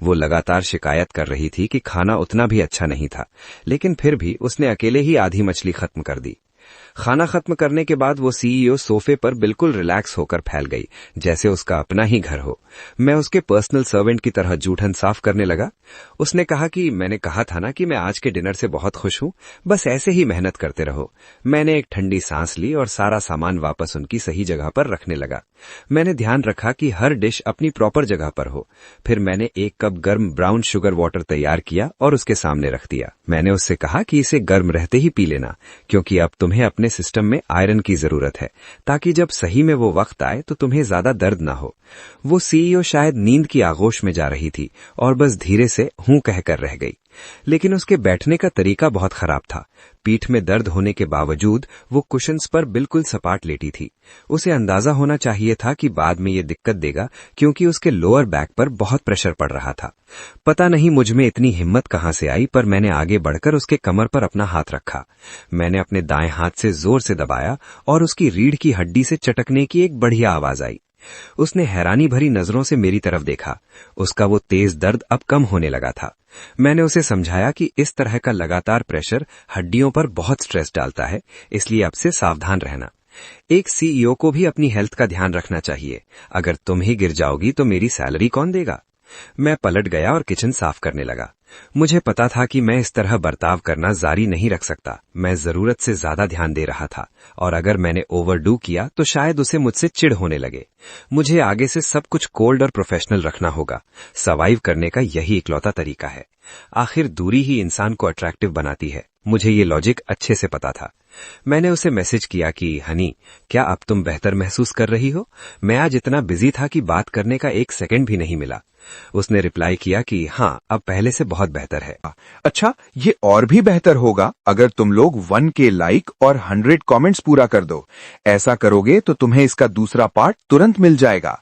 वो लगातार शिकायत कर रही थी कि खाना उतना भी अच्छा नहीं था, लेकिन फिर भी उसने अकेले ही आधी मछली खत्म कर दी। खाना खत्म करने के बाद वो सीईओ सोफे पर बिल्कुल रिलैक्स होकर फैल गई, जैसे उसका अपना ही घर हो। मैं उसके पर्सनल सर्वेंट की तरह जूठन साफ करने लगा। उसने कहा कि मैंने कहा था ना कि मैं आज के डिनर से बहुत खुश हूं, बस ऐसे ही मेहनत करते रहो। मैंने एक ठंडी सांस ली और सारा सामान वापस उनकी सही जगह पर रखने लगा। मैंने ध्यान रखा कि हर डिश अपनी प्रॉपर जगह पर हो। फिर मैंने 1 कप गर्म ब्राउन शुगर वाटर तैयार किया और उसके सामने रख दिया। मैंने उससे कहा कि इसे गर्म रहते ही पी लेना, क्योंकि अब तुम्हें अपने सिस्टम में आयरन की जरूरत है, ताकि जब सही में वो वक्त आए तो तुम्हें ज्यादा दर्द ना हो। वो सीईओ शायद नींद की आगोश में जा रही थी और बस धीरे से हूं कहकर रह गई। लेकिन उसके बैठने का तरीका बहुत खराब था। पीठ में दर्द होने के बावजूद वो कुशन्स पर बिल्कुल सपाट लेटी थी। उसे अंदाजा होना चाहिए था कि बाद में ये दिक्कत देगा, क्योंकि उसके लोअर बैक पर बहुत प्रेशर पड़ रहा था। पता नहीं मुझ में इतनी हिम्मत कहां से आई, पर मैंने आगे बढ़कर उसके कमर पर अपना हाथ रखा। मैंने अपने दाएं हाथ से जोर से दबाया और उसकी रीढ़ की हड्डी से चटकने की एक बढ़िया आवाज आई। उसने हैरानी भरी नजरों से मेरी तरफ देखा। उसका वो तेज दर्द अब कम होने लगा था। मैंने उसे समझाया कि इस तरह का लगातार प्रेशर हड्डियों पर बहुत स्ट्रेस डालता है, इसलिए अब से सावधान रहना। एक सीईओ को भी अपनी हेल्थ का ध्यान रखना चाहिए। अगर तुम ही गिर जाओगी तो मेरी सैलरी कौन देगा? मैं पलट गया और किचन साफ करने लगा। मुझे पता था कि मैं इस तरह बर्ताव करना जारी नहीं रख सकता। मैं जरूरत से ज्यादा ध्यान दे रहा था और अगर मैंने ओवरडू किया तो शायद उसे मुझसे चिढ़ होने लगे। मुझे आगे से सब कुछ कोल्ड और प्रोफेशनल रखना होगा। सर्वाइव करने का यही इकलौता तरीका है। आखिर दूरी ही इंसान को अट्रैक्टिव बनाती है। मुझे ये लॉजिक अच्छे से पता था। मैंने उसे मैसेज किया कि हनी, क्या अब तुम बेहतर महसूस कर रही हो? मैं आज इतना बिजी था कि बात करने का 1 सेकंड भी नहीं मिला। उसने रिप्लाई किया कि हाँ, अब पहले से बहुत बेहतर है। अच्छा, ये और भी बेहतर होगा अगर तुम लोग 1K लाइक और 100 कमेंट्स पूरा कर दो। ऐसा करोगे तो तुम्हें इसका दूसरा पार्ट तुरंत मिल जाएगा।